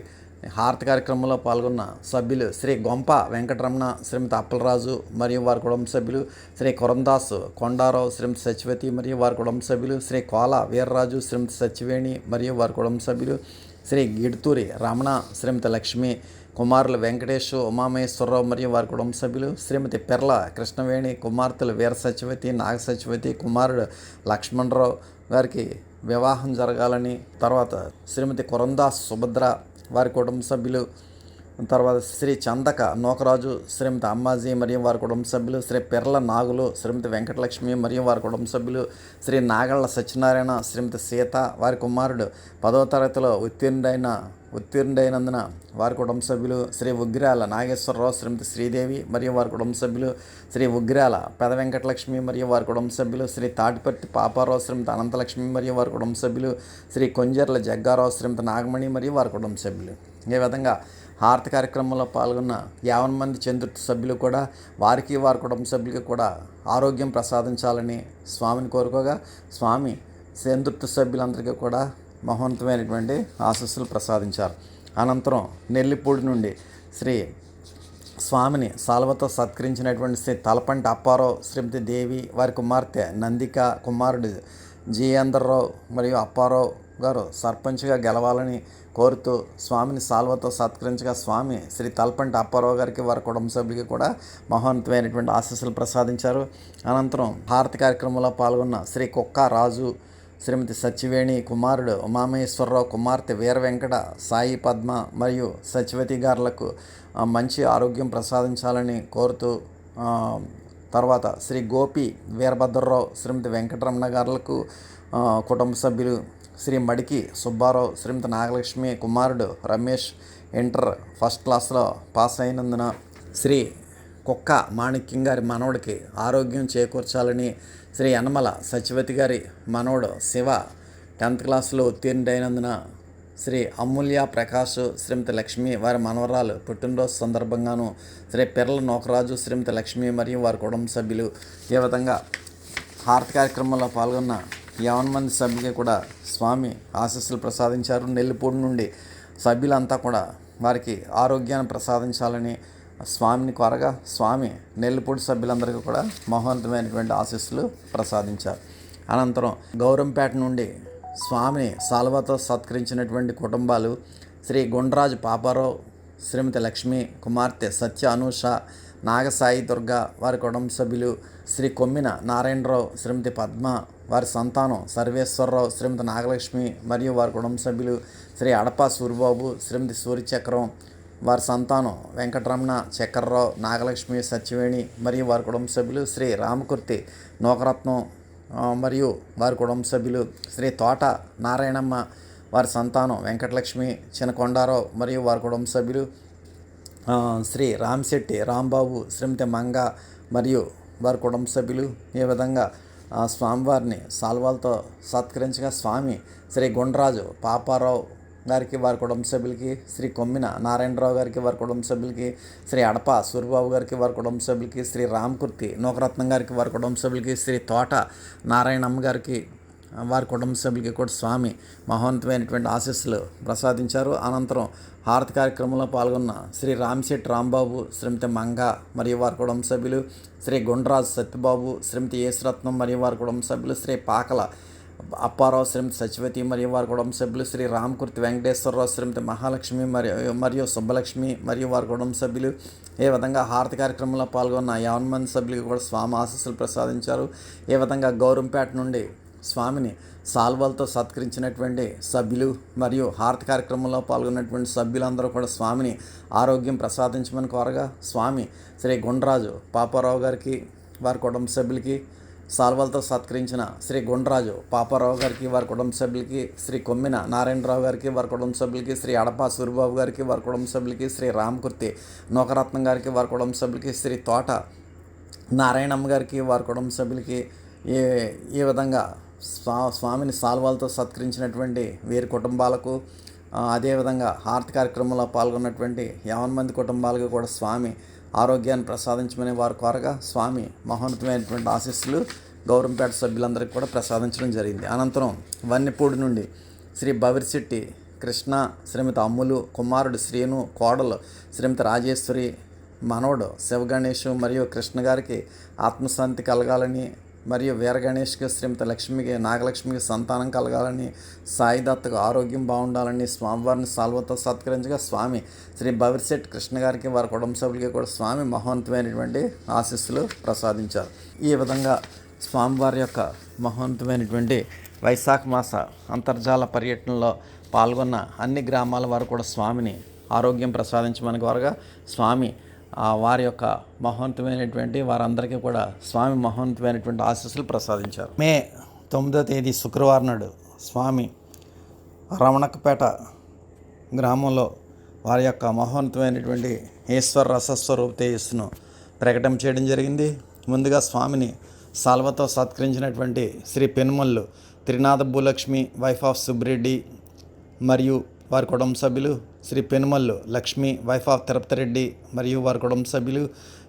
హారతి కార్యక్రమంలో పాల్గొన్న సభ్యులు శ్రీ గొంప వెంకటరమణ, శ్రీమతి అప్పలరాజు మరియు వారి కుటుంబ సభ్యులు, శ్రీ కొరందాస్ కొండారావు, శ్రీమతి సత్యవతి మరియు వారి కుటుంబ సభ్యులు, శ్రీ కోల వీర్రాజు, శ్రీమతి సత్యవేణి మరియు వారి కుటుంబ సభ్యులు, శ్రీ గిడుతూరి రమణ, శ్రీమతి లక్ష్మి, కుమారులు వెంకటేష్, ఉమామహేశ్వరరావు మరియు వారి కుటుంబ సభ్యులు, శ్రీమతి పెర్ల కృష్ణవేణి, కుమార్తెలు వీర సత్యవతి, నాగ సత్యవతి, కుమారుడు లక్ష్మణరావు గారికి వివాహం జరగాలని, తర్వాత శ్రీమతి కొరందాస్ సుభద్ర, వారి కుటుంబ సభ్యులు, తర్వాత శ్రీ చందక నోకరాజు శ్రీమతి అమ్మాజీ మరియు వారి కుటుంబ సభ్యులు, శ్రీ పెర్ల నాగులు శ్రీమతి వెంకటలక్ష్మి మరియు వారి కుటుంబ సభ్యులు, శ్రీ నాగళ్ళ సత్యనారాయణ శ్రీమతి సీత వారి కుమారుడు 10వ తరగతిలో ఉత్తీర్ణుడైనందున వారి కుటుంబ సభ్యులు, శ్రీ ఉగ్రాల నాగేశ్వరరావు శ్రీమతి శ్రీదేవి మరియు వారి కుటుంబ సభ్యులు, శ్రీ ఉగ్రాల పెద వెంకటలక్ష్మి మరియు వారి కుటుంబ సభ్యులు, శ్రీ తాటిపర్తి పాపారావు శ్రీమతి అనంతలక్ష్మి మరియు వారి కుటుంబ సభ్యులు, శ్రీ కొంజర్ల జగ్గారావు శ్రీమతి నాగమణి మరియు వారి కుటుంబ సభ్యులు. ఈ విధంగా హారతి కార్యక్రమంలో పాల్గొన్న 50 మంది చంద్రుతి సభ్యులు కూడా వారికి వారి కుటుంబ సభ్యులకి కూడా ఆరోగ్యం ప్రసాదించాలని స్వామిని కోరుకోగా, స్వామి చంద్రుతి సభ్యులందరికీ కూడా మహోన్నతమైనటువంటి ఆశీస్సులు ప్రసాదించారు. అనంతరం నెల్లిపూడి నుండి శ్రీ స్వామిని సాల్వతో సత్కరించినటువంటి శ్రీ తలపంటి అప్పారావు శ్రీమతి దేవి వారి కుమార్తె నందిక కుమారుడు జీయేంద్రరావు మరియు అప్పారావు గారు సర్పంచ్గా గెలవాలని కోరుతూ స్వామిని సాల్వతో సత్కరించగా, స్వామి శ్రీ తలపంటి అప్పారావు గారికి వారి కుటుంబ సభ్యులకి కూడా మహోన్నతమైనటువంటి ఆశీస్సులు ప్రసాదించారు. అనంతరం హారతి కార్యక్రమంలో పాల్గొన్న శ్రీ కుక్క రాజు శ్రీమతి సత్యవేణి కుమారుడు ఉమామహేశ్వరరావు కుమార్తె వీర వెంకట సాయి పద్మ మరియు సత్యవతి గారులకు మంచి ఆరోగ్యం ప్రసాదించాలని కోరుతూ, తర్వాత శ్రీ గోపి వీరభద్రరావు శ్రీమతి వెంకటరమణ గారులకు కుటుంబ సభ్యులు, శ్రీ మడికి సుబ్బారావు శ్రీమతి నాగలక్ష్మి కుమారుడు రమేష్ ఇంటర్ ఫస్ట్ క్లాస్లో పాస్ అయినందున శ్రీ కుక్క మాణిక్యం గారి మనవడికి ఆరోగ్యం చేకూర్చాలని, శ్రీ యనమల సత్యవతి గారి మనవడు శివ 10th క్లాస్లో ఉత్తీర్ణుడైనందున శ్రీ అమూల్య ప్రకాష్ శ్రీమతి లక్ష్మి వారి మనవరాలు పుట్టినరోజు సందర్భంగాను శ్రీ పెర్ల నోకరాజు శ్రీమతి లక్ష్మి మరియు వారి కుటుంబ సభ్యులు ఈ విధంగా హారతి కార్యక్రమంలో పాల్గొన్న 50 మంది సభ్యులకి కూడా స్వామి ఆశీస్సులు ప్రసాదించారు. నెల్లిపూడి నుండి సభ్యులంతా కూడా వారికి ఆరోగ్యాన్ని ప్రసాదించాలని స్వామిని కోరగా, స్వామి నెల్లిపూడి సభ్యులందరికీ కూడా మహోన్నతమైనటువంటి ఆశీస్సులు ప్రసాదించారు. అనంతరం గౌరంపేట నుండి స్వామిని సాల్వాతో సత్కరించినటువంటి కుటుంబాలు శ్రీ గుండ్రాజు పాపారావు శ్రీమతి లక్ష్మి కుమార్తె సత్య అనూష నాగసాయి దుర్గ వారి కుటుంబ సభ్యులు, శ్రీ కొమ్మిన నారాయణరావు శ్రీమతి పద్మ వారి సంతానం సర్వేశ్వరరావు శ్రీమతి నాగలక్ష్మి మరియు వారి కుటుంబ సభ్యులు, శ్రీ అడప సూరిబాబు శ్రీమతి సూర్యచక్రం వారి సంతానం వెంకటరమణ చక్రరావు నాగలక్ష్మి సత్యవేణి మరియు వారి కుటుంబ సభ్యులు, శ్రీ రామకుర్తి నోకరత్నం మరియు వారి కుటుంబ సభ్యులు, శ్రీ తోట నారాయణమ్మ వారి సంతానం వెంకటలక్ష్మి చినకొండారావు మరియు వారి కుటుంబ సభ్యులు, శ్రీ రామశెట్టి రాంబాబు శ్రీమతి మంగ మరియు వారి కుటుంబ సభ్యులు. ఈ విధంగా స్వామివారిని సాల్వాలతో సత్కరించగా, స్వామి శ్రీ గుండ్రాజు పాపారావు గారికి వారి కుటుంబ సభ్యులకి, శ్రీ కొమ్మిన నారాయణరావు గారికి వారి కుటుంబ సభ్యులకి, శ్రీ అడప సూరిబాబు గారికి వారి కుటుంబ సభ్యులకి, శ్రీ రామకుర్తి నోకరత్నం గారికి వారి కుటుంబ సభ్యులకి, శ్రీ తోట నారాయణమ్మ గారికి వారి కుటుంబ సభ్యులకి కూడా స్వామి మహోన్నతమైనటువంటి ఆశీస్సులు ప్రసాదించారు. అనంతరం హారతి కార్యక్రమంలో పాల్గొన్న శ్రీ రామశెట్టి రాంబాబు శ్రీమతి మంగ మరియు వారి కుటుంబ సభ్యులు, శ్రీ గుండ్రాజు సత్యబాబు శ్రీమతి యేసురత్నం మరియు వారి కుటుంబ సభ్యులు, శ్రీ పాకల అప్పారావు శ్రీమతి సత్యవతి మరియు వారి కుటుంబ సభ్యులు, శ్రీ రామకుర్తి వెంకటేశ్వరరావు శ్రీమతి మహాలక్ష్మి మరియు సుబ్బలక్ష్మి మరియు వారి కుటుంబ సభ్యులు. ఏ విధంగా హారతి కార్యక్రమంలో పాల్గొన్న 50 మంది సభ్యులకు కూడా స్వామి ఆశీస్సులు ప్రసాదించారు. ఏ విధంగా గౌరంపేట నుండి స్వామిని సాల్వాలతో సత్కరించినటువంటి సభ్యులు మరియు హారతి కార్యక్రమంలో పాల్గొన్నటువంటి సభ్యులందరూ కూడా స్వామిని ఆరోగ్యం ప్రసాదించమని కోరగా, స్వామి శ్రీ గుండ్రాజు పాపారావు గారికి వారి కుటుంబ సభ్యులకి, సాల్వాలతో సత్కరించిన శ్రీ గుండ్రాజు పాపారావు గారికి వారి కుటుంబ సభ్యులకి, శ్రీ కొమ్మిన నారాయణరావు గారికి వారి కుటుంబ సభ్యులకి, శ్రీ అడప సూరిబాబు గారికి వారి కుటుంబ సభ్యులకి, శ్రీ రామకుర్తి నోకరత్నం గారికి వారి కుటుంబ సభ్యులకి, శ్రీ తోట నారాయణమ్మ గారికి వారి కుటుంబ సభ్యులకి ఈ విధంగా స్వామిని సాల్వాలతో సత్కరించినటువంటి వీరి కుటుంబాలకు, అదేవిధంగా హారతి కార్యక్రమంలో పాల్గొన్నటువంటి 50 మంది కుటుంబాలకు కూడా స్వామి ఆరోగ్యాన్ని ప్రసాదించమని వారు కోరగా, స్వామి మహోన్నతమైనటువంటి ఆశీస్సులు గౌరంపేట సభ్యులందరికీ కూడా ప్రసాదించడం జరిగింది. అనంతరం వన్నెపూడి నుండి శ్రీ బవిరిశెట్టి కృష్ణ శ్రీమతి అమ్ములు కుమారుడు శ్రీను కోడలు శ్రీమతి రాజేశ్వరి మనవడు శివగణేష్ మరియు కృష్ణ గారికి ఆత్మశాంతి కలగాలని మరియు వీర గణేష్కి శ్రీమతి లక్ష్మికి నాగలక్ష్మికి సంతానం కలగాలని, సాయిదత్తకు ఆరోగ్యం బాగుండాలని స్వామివారిని సాల్వతో సత్కరించగా, స్వామి శ్రీ బవిరిశెట్టి కృష్ణ గారికి వారి కుటుంబ సభ్యులకి కూడా స్వామి మహోన్నతమైనటువంటి ఆశీస్సులు ప్రసాదించారు. ఈ విధంగా స్వామివారి యొక్క మహోన్నతమైనటువంటి వైశాఖ మాస అంతర్జాల పర్యటనలో పాల్గొన్న అన్ని గ్రామాల వారు కూడా స్వామిని ఆరోగ్యం ప్రసాదించమని కోరగా స్వామి వారి యొక్క మహోన్నతమైనటువంటి వారందరికీ కూడా స్వామి మహోన్నతమైనటువంటి ఆశీస్సులు ప్రసాదించారు. మే 9వ తేదీ శుక్రవారం నాడు స్వామి రమణకపేట గ్రామంలో వారి యొక్క మహోన్నతమైనటువంటి ఈశ్వర రసస్వరూప తేజస్సును ప్రకటన చేయడం జరిగింది. ముందుగా స్వామిని సాల్వతో సత్కరించినటువంటి శ్రీ పెనుమల్లు త్రినాథ భూలక్ష్మి వైఫ్ ఆఫ్ సుబ్బిరెడ్డి మరియు వారి కుటుంబ సభ్యులు, శ్రీ పెనుమల్లు లక్ష్మి వైఫ్ ఆఫ్ తిరుపతి రెడ్డి మరియు వారి కుటుంబ సభ్యులు,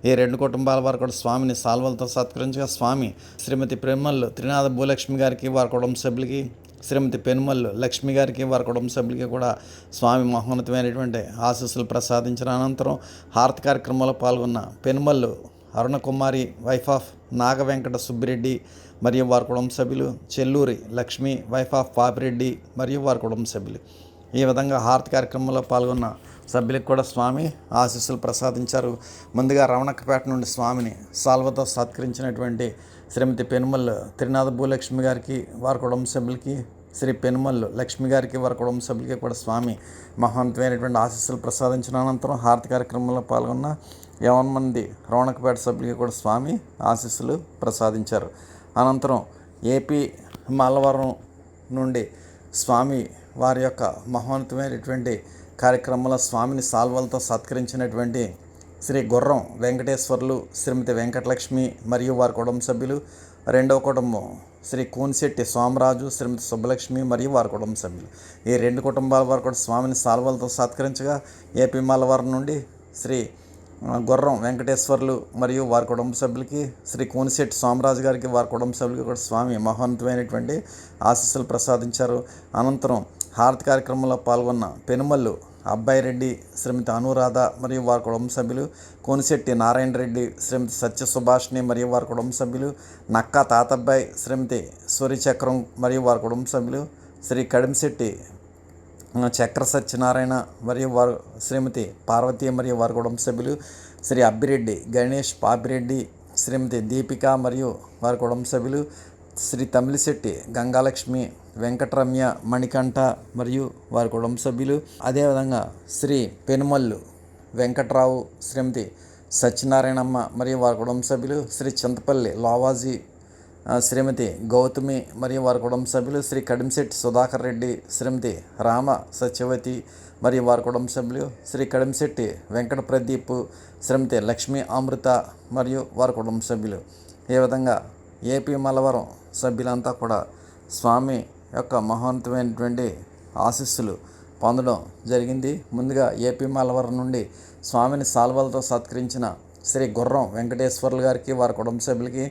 ఈ రెండు కుటుంబాల వారు కూడా స్వామిని సాల్వలతో సత్కరించగా స్వామి శ్రీమతి పెనుమల్లు త్రినాథ భూలక్ష్మి గారికి వారి కుటుంబ సభ్యులకి, శ్రీమతి పెనుమల్లు లక్ష్మి గారికి వారి కుటుంబ సభ్యులకి కూడా స్వామి మహోన్నతమైనటువంటి ఆశీస్సులు ప్రసాదించిన అనంతరం హారతి కార్యక్రమంలో పాల్గొన్న పెనుమల్లు అరుణకుమారి వైఫ్ ఆఫ్ నాగ వెంకట సుబ్బిరెడ్డి మరియు వారి కుటుంబ సభ్యులు, చెల్లూరి లక్ష్మి వైఫ్ ఆఫ్ పాపిరెడ్డి మరియు వారి కుటుంబ సభ్యులు, ఈ విధంగా హారతి కార్యక్రమంలో పాల్గొన్న సభ్యులకు కూడా స్వామి ఆశీస్సులు ప్రసాదించారు. ముందుగా రమణకపేట నుండి స్వామిని సాల్వతో సత్కరించినటువంటి శ్రీమతి పెనుమల్లు త్రినాథ భూలక్ష్మి గారికి వారి కుటుంబ సభ్యులకి, శ్రీ పెనుమల్లు లక్ష్మి గారికి వారి కుటుంబ సభ్యులకి కూడా స్వామి మహోన్నతమైనటువంటి ఆశీస్సులు ప్రసాదించిన అనంతరం హారతి కార్యక్రమంలో పాల్గొన్న 50 మంది రమణకపేట సభ్యులకి కూడా స్వామి ఆశీస్సులు ప్రసాదించారు. అనంతరం ఏపీ మల్లవరం నుండి స్వామి వారి యొక్క మహోన్నతమైనటువంటి కార్యక్రమంలో స్వామిని సాల్వలతో సత్కరించినటువంటి శ్రీ గుర్రం వెంకటేశ్వర్లు, శ్రీమతి వెంకటలక్ష్మి మరియు వారి కుటుంబ సభ్యులు, రెండవ కుటుంబం శ్రీ కూన్శెట్టి సోమరాజు, శ్రీమతి సుబ్బలక్ష్మి మరియు వారి కుటుంబ సభ్యులు, ఈ రెండు కుటుంబాల వారు కూడా స్వామిని సాల్వలతో సత్కరించగా ఏపీ మల్లవరం నుండి శ్రీ గుర్రం వెంకటేశ్వర్లు మరియు వారి కుటుంబ సభ్యులకి, శ్రీ కూనిశెట్టి సోమరాజు గారికి వారి కుటుంబ సభ్యులకి కూడా స్వామి మహోన్నతమైనటువంటి ఆశీస్సులు ప్రసాదించారు. అనంతరం హారతి కార్యక్రమంలో పాల్గొన్న పెనుమల్లు అబ్బాయి రెడ్డి, శ్రీమతి అనురాధ మరియు వారి కుటుంబ సభ్యులు, కోనిశెట్టి నారాయణ రెడ్డి, శ్రీమతి సత్య సుభాష్ని మరియు వారి కుటుంబ సభ్యులు, నక్కా తాతబ్బాయి, శ్రీమతి సూర్యచక్రం మరియు వారి కుటుంబ సభ్యులు, శ్రీ కడిమిశెట్టి చక్ర సత్యనారాయణ మరియు వారు శ్రీమతి పార్వతి మరియు వారి కుటుంబ సభ్యులు, శ్రీ అబ్బిరెడ్డి గణేష్ పాపిరెడ్డి, శ్రీమతి దీపిక మరియు వారి కుటుంబ సభ్యులు, శ్రీ తమిళిశెట్టి గంగాలక్ష్మి, వెంకటరమ్య మణికంఠ మరియు వారి కుటుంబ సభ్యులు, అదేవిధంగా శ్రీ పెనుమల్లు వెంకట్రావు, శ్రీమతి సత్యనారాయణమ్మ మరియు వారి కుటుంబ సభ్యులు, శ్రీ చింతపల్లి లోవాజీ, శ్రీమతి గౌతమి మరియు వారి కుటుంబ సభ్యులు, శ్రీ కడిమిశెట్టి సుధాకర్ రెడ్డి, శ్రీమతి రామ సత్యవతి మరియు వారి కుటుంబ సభ్యులు, శ్రీ కడిమిశెట్టి వెంకట ప్రదీప్, శ్రీమతి లక్ష్మీ అమృత మరియు వారి కుటుంబ సభ్యులు. ఈ విధంగా ఏపీ మల్లవరం సభ్యులంతా కూడా స్వామి యొక్క మహోన్నతమైనటువంటి ఆశీస్సులు పొందడం జరిగింది. ముందుగా ఏపీ మల్లవరం నుండి స్వామిని సాల్వలతో సత్కరించిన శ్రీ గుర్రం వెంకటేశ్వర్లు గారికి వారి కుటుంబ సభ్యులకి,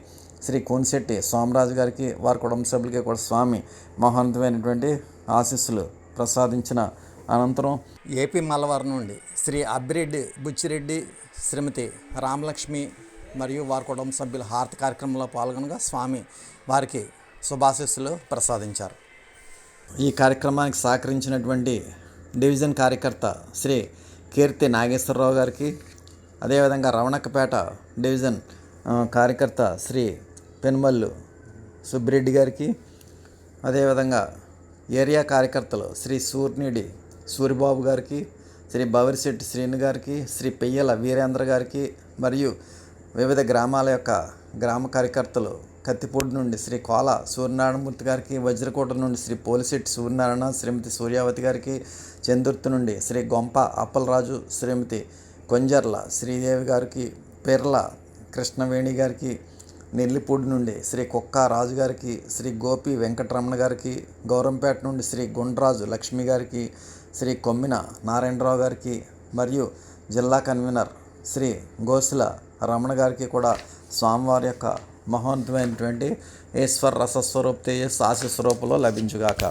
శ్రీ కూనిశెట్టి సోమరాజు గారికి వారి కుటుంబ సభ్యులకి కూడా స్వామి మహోన్నతమైనటువంటి ఆశీస్సులు ప్రసాదించిన అనంతరం ఏపీ మల్లవరం నుండి శ్రీ అబ్బిరెడ్డి బుచ్చిరెడ్డి, శ్రీమతి రామలక్ష్మి మరియు వారి కుటుంబ సభ్యుల హారతి కార్యక్రమంలో పాల్గొనగా స్వామి వారికి శుభాశీస్సులు ప్రసాదించారు. ఈ కార్యక్రమానికి సహకరించినటువంటి డివిజన్ కార్యకర్త శ్రీ కీర్తి నాగేశ్వరరావు గారికి, అదేవిధంగా రమణకపేట డివిజన్ కార్యకర్త శ్రీ పెనుమల్లు సుబ్బిరెడ్డి గారికి, అదేవిధంగా ఏరియా కార్యకర్తలు శ్రీ సూర్నిడి సూరిబాబు గారికి, శ్రీ బవరిశెట్టి శ్రీను గారికి, శ్రీ పెయ్యల వీరేంద్ర గారికి మరియు వివిధ గ్రామాల యొక్క గ్రామ కార్యకర్తలు కత్తిపూడి నుండి శ్రీ కోల సూర్యనారాయణమూర్తి గారికి, వజ్రకోట నుండి శ్రీ పోలిశెట్టి సూర్యనారాయణ, శ్రీమతి సూర్యావతి గారికి, చందుర్తి నుండి శ్రీ గొంప అప్పలరాజు, శ్రీమతి కొంజర్ల శ్రీదేవి గారికి, పెర్ల కృష్ణవేణి గారికి, నెల్లిపూడి నుండి శ్రీ కుక్క రాజు గారికి, శ్రీ గోపి వెంకటరమణ గారికి, గౌరంపేట నుండి శ్రీ గుండ్రాజు లక్ష్మి గారికి, శ్రీ కొమ్మిన నారాయణరావు గారికి మరియు జిల్లా కన్వీనర్ శ్రీ గోసుల రమణ గారికి కూడా స్వామివారి యొక్క మహోన్నతమైనటువంటి ఈశ్వర రసస్వరూప తేజస్ ఆశీస్వరూపంలో లభించుగాక.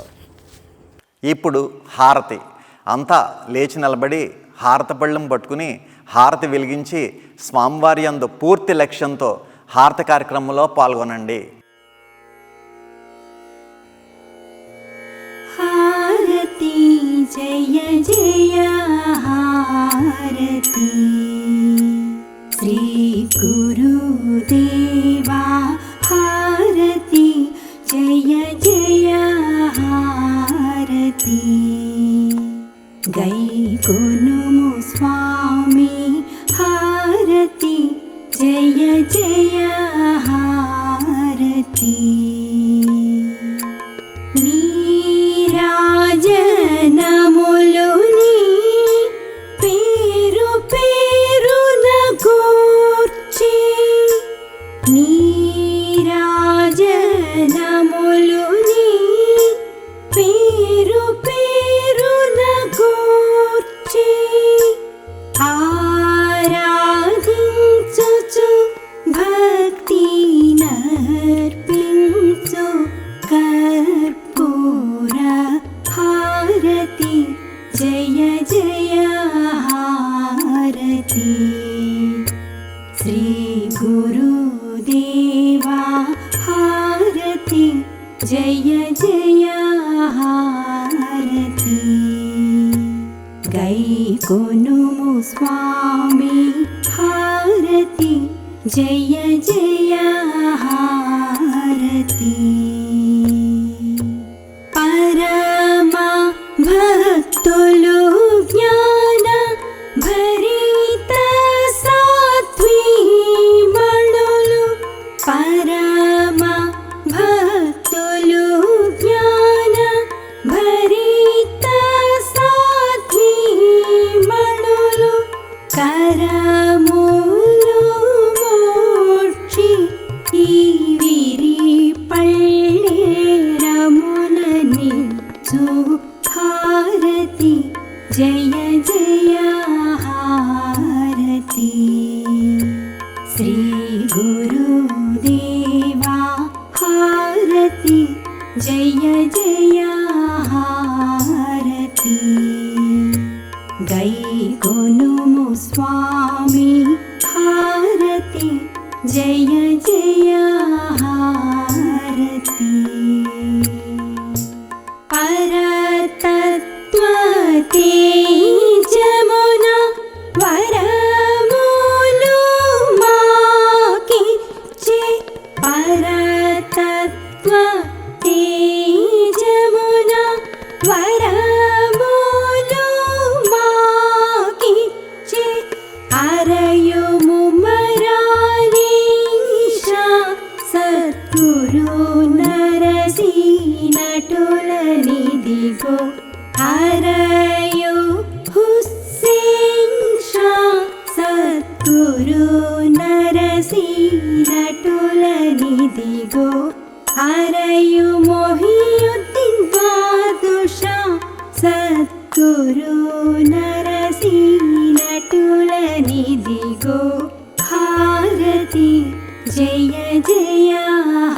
ఇప్పుడు హారతి అంతా లేచి నిలబడి హారతి పళ్ళెం పట్టుకుని హారతి వెలిగించి స్వామివారి యందు పూర్తి లక్ష్యంతో హారతి కార్యక్రమంలో పాల్గొనండి. హారతి జయ జయ హారతి శ్రీ గురుదేవా హారతి జయ జయ హారతి. కొనుము స్వామి హారతి జయ జయ హారతి నీరాజనములు నీ పేరు పేరున గూర్చి నీరాజనములు నీ పేరు పేరున గూర్చి ఆరాధించుచు భక్తి నర్పించు కర్పూర హారతి జయ జయ హారతి శ్రీ గురుదేవా హారతి జయ జయ హారతి గై కొనుము స్వామి హారతి జయ జయ హారతి పరమ భక్తులు జ్ఞాన భరిత సాత్వీమణులు పరమ భక్తులు జ్ఞాన భరిత సాత్వీమణులు కరములు మోక్షి ఈ విరి పళ్ళేరములని హారతి జయ జయ హారతి శ్రీ గురుదేవా హారతి జయ జయ హారతి గై కొనుము స్వామి హారతి జయ జయ హారతి పరతత్వతే జమున వరములు మాకిచ్చే పరతత్వతే జమున వరములు మాకిచ్చే అరయుము మరారీషా సద్గురు నరసీనటులనిదిగో అరయు హుస్సేన్ షా సద్గురు నరసీనటులనిదిగో అరయు మొహియుద్దీన్ బాదుషా సద్గురు నరసీనటులనిదిగో హారతి జయ జయ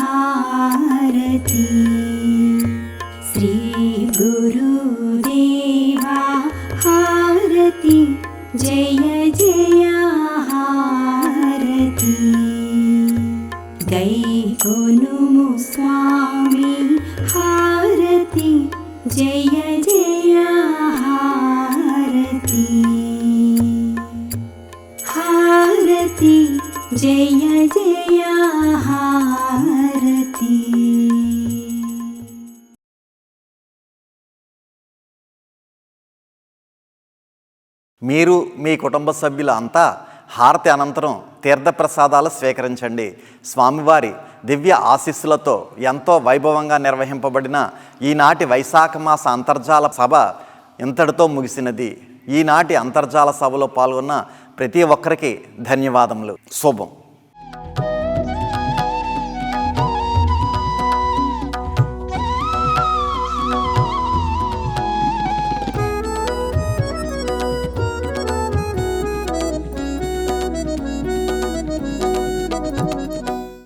హారతి శ్రీ గురుదేవా హారతి జయ జయ హారతి గై కొనుము స్వామి హారతి జయ జయ హారతి హారతి జయ జయ హారతి మీరు మీ కుటుంబ సభ్యులు అంతా హారతి అనంతరం తీర్థప్రసాదాలు స్వీకరించండి. స్వామివారి దివ్య ఆశీస్సులతో ఎంతో వైభవంగా నిర్వహింపబడిన ఈనాటి వైశాఖ మాస అంతర్జాల సభ ఇంతటితో ముగిసినది. ఈనాటి అంతర్జాల సభలో పాల్గొన్న ప్రతి ఒక్కరికి ధన్యవాదములు. శుభం.